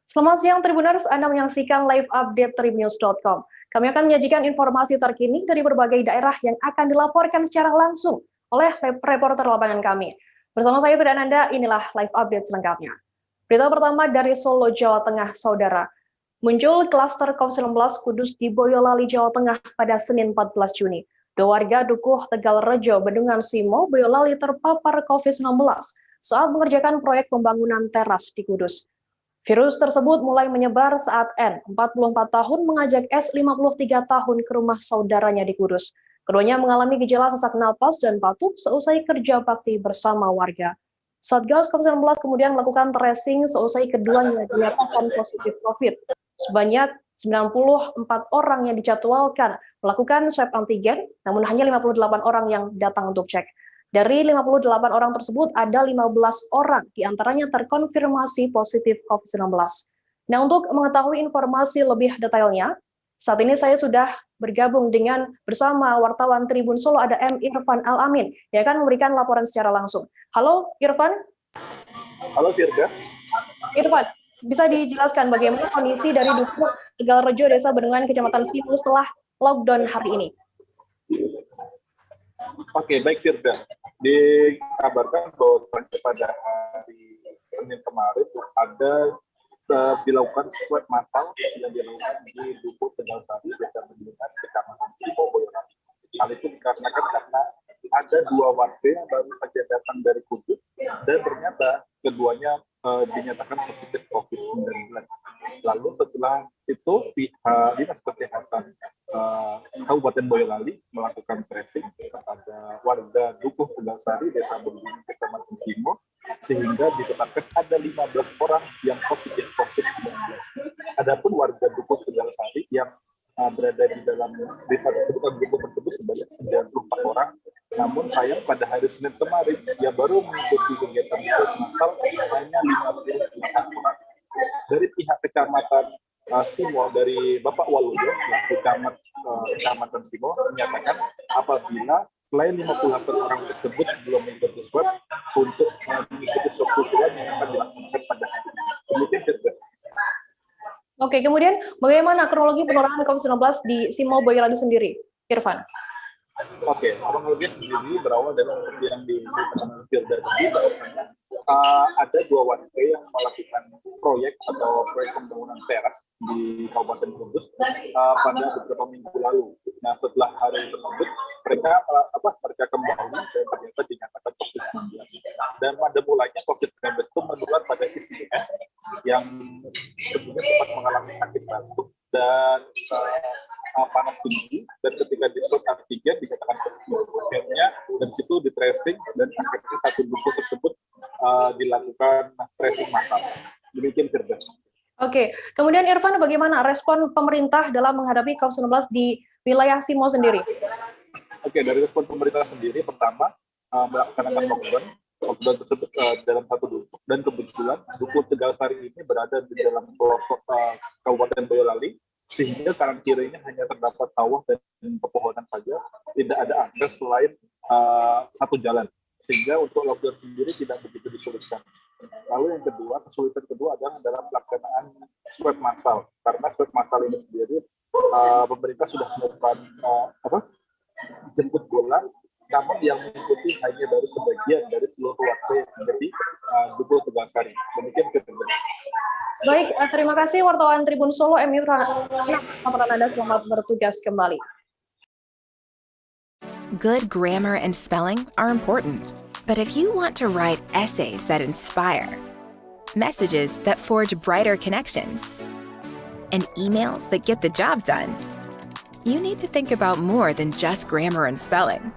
Selamat siang Tribuners, Anda menyaksikan live update tribunnews.com. Kami akan menyajikan informasi terkini dari berbagai daerah yang akan dilaporkan secara langsung oleh reporter lapangan kami. Bersama saya Firdananda, inilah live update selengkapnya. Berita pertama dari Solo, Jawa Tengah, Saudara. Muncul klaster COVID-19 Kudus di Boyolali, Jawa Tengah pada Senin 14 Juni. 2 warga Dukuh, Tegalrejo, Bendungan Simo, Boyolali terpapar COVID-19 saat mengerjakan proyek pembangunan teras di Kudus. Virus tersebut mulai menyebar saat N, 44 tahun, mengajak S, 53 tahun ke rumah saudaranya di Kudus. Keduanya mengalami gejala sesak napas dan batuk seusai kerja bakti bersama warga. Satgas COVID-19 kemudian melakukan tracing seusai keduanya dinyatakan positif COVID. Sebanyak 94 orang yang dijadwalkan melakukan swab antigen, namun hanya 58 orang yang datang untuk cek. Dari 58 orang tersebut, ada 15 orang diantaranya terkonfirmasi positif COVID-19. Nah, untuk mengetahui informasi lebih detailnya, saat ini saya sudah bergabung bersama wartawan Tribun Solo, ada M. Irfan Al-Amin, yang akan memberikan laporan secara langsung. Halo, Irfan. Halo, Firda. Irfan, bisa dijelaskan bagaimana kondisi dari Dukuh, Tegalrejo, Desa Bendungan, Kecamatan Simo setelah lockdown hari ini? Oke, baik Firda. Dikabarkan bahwa pada hari Senin kemarin ada dilakukan swab massal yang dilakukan di Dukuh, Tegalsari, Desa Bendungan, Kecamatan Simo, Boyolali. Hal itu dikarenakan karena ada 2 warga yang baru saja datang dari Kudus dan ternyata keduanya dinyatakan positif COVID-19. Lalu setelah itu pihak Dinas Kesehatan Kabupaten Boyolali melakukan tracing kepada warga Dukuh, Tegalsari, Desa Bendungan, Kecamatan Simo, sehingga ditetapkan ada 15 orang yang positif COVID-19. Adapun warga Dukuh, Tegalsari yang berada di dalam desa tersebut, Dukuh tersebut sebanyak 94 orang. Namun sayang pada hari Senin kemarin, ia baru mengikuti kegiatan swab massal hanya 54 orang. Dari pihak Kecamatan Simo, dari Bapak Waluyo, Kecamatan Simo, menyatakan apabila selain 58 orang tersebut belum mengikuti swab, untuk mengikuti swab kultural yang akan dilaksanakan pada hari ini. Demikian juga. Oke, kemudian bagaimana kronologi penularan COVID-19 di Simo, Boyolali sendiri, Irfan? Oke, kronologi sendiri berawal dari yang diceritakan Firda tadi, ada 2 warga yang melakukan proyek pembangunan teras di Kabupaten Kudus pada beberapa minggu lalu. Nah, setelah hari tersebut mereka kembali dan ternyata dinyatakan COVID-19. Dan pada mulanya COVID-19 itu menular pada istri S yang sebelumnya sempat mengalami sakit batuk dan panas tinggi, dan ketika di swab antigen dikatakan positif. Akhirnya dari situ di tracing dan akhirnya satu dukuh tersebut dilakukan tracing massal. Demikian Firda. Oke, kemudian Irfan, bagaimana respon pemerintah dalam menghadapi COVID-19 di wilayah Simo sendiri? Oke, dari respon pemerintah sendiri, pertama melaksanakan lockdown tersebut dalam satu dukuh, dan kebetulan Dukuh Tegalsari ini berada di dalam pelosok Kabupaten Boyolali, sehingga kanan kirinya hanya terdapat sawah dan pepohonan saja, tidak ada akses selain satu jalan, sehingga untuk lockdown sendiri tidak begitu disulitkan. Lalu yang kedua, kesulitan kedua adalah dalam pelaksanaan swab massal. Karena swab massal ini sendiri pemerintah sudah melakukan jemput bola, namun yang mengikuti hanya baru sebagian dari seluruh warga yang menjadi Gubul Tegalsari. Demikian Firda. Baik, terima kasih wartawan Tribun Solo, Emil laporan Anda, selamat bertugas kembali. Good grammar and spelling are important, but if you want to write essays that inspire, messages that forge brighter connections, and emails that get the job done, you need to think about more than just grammar and spelling.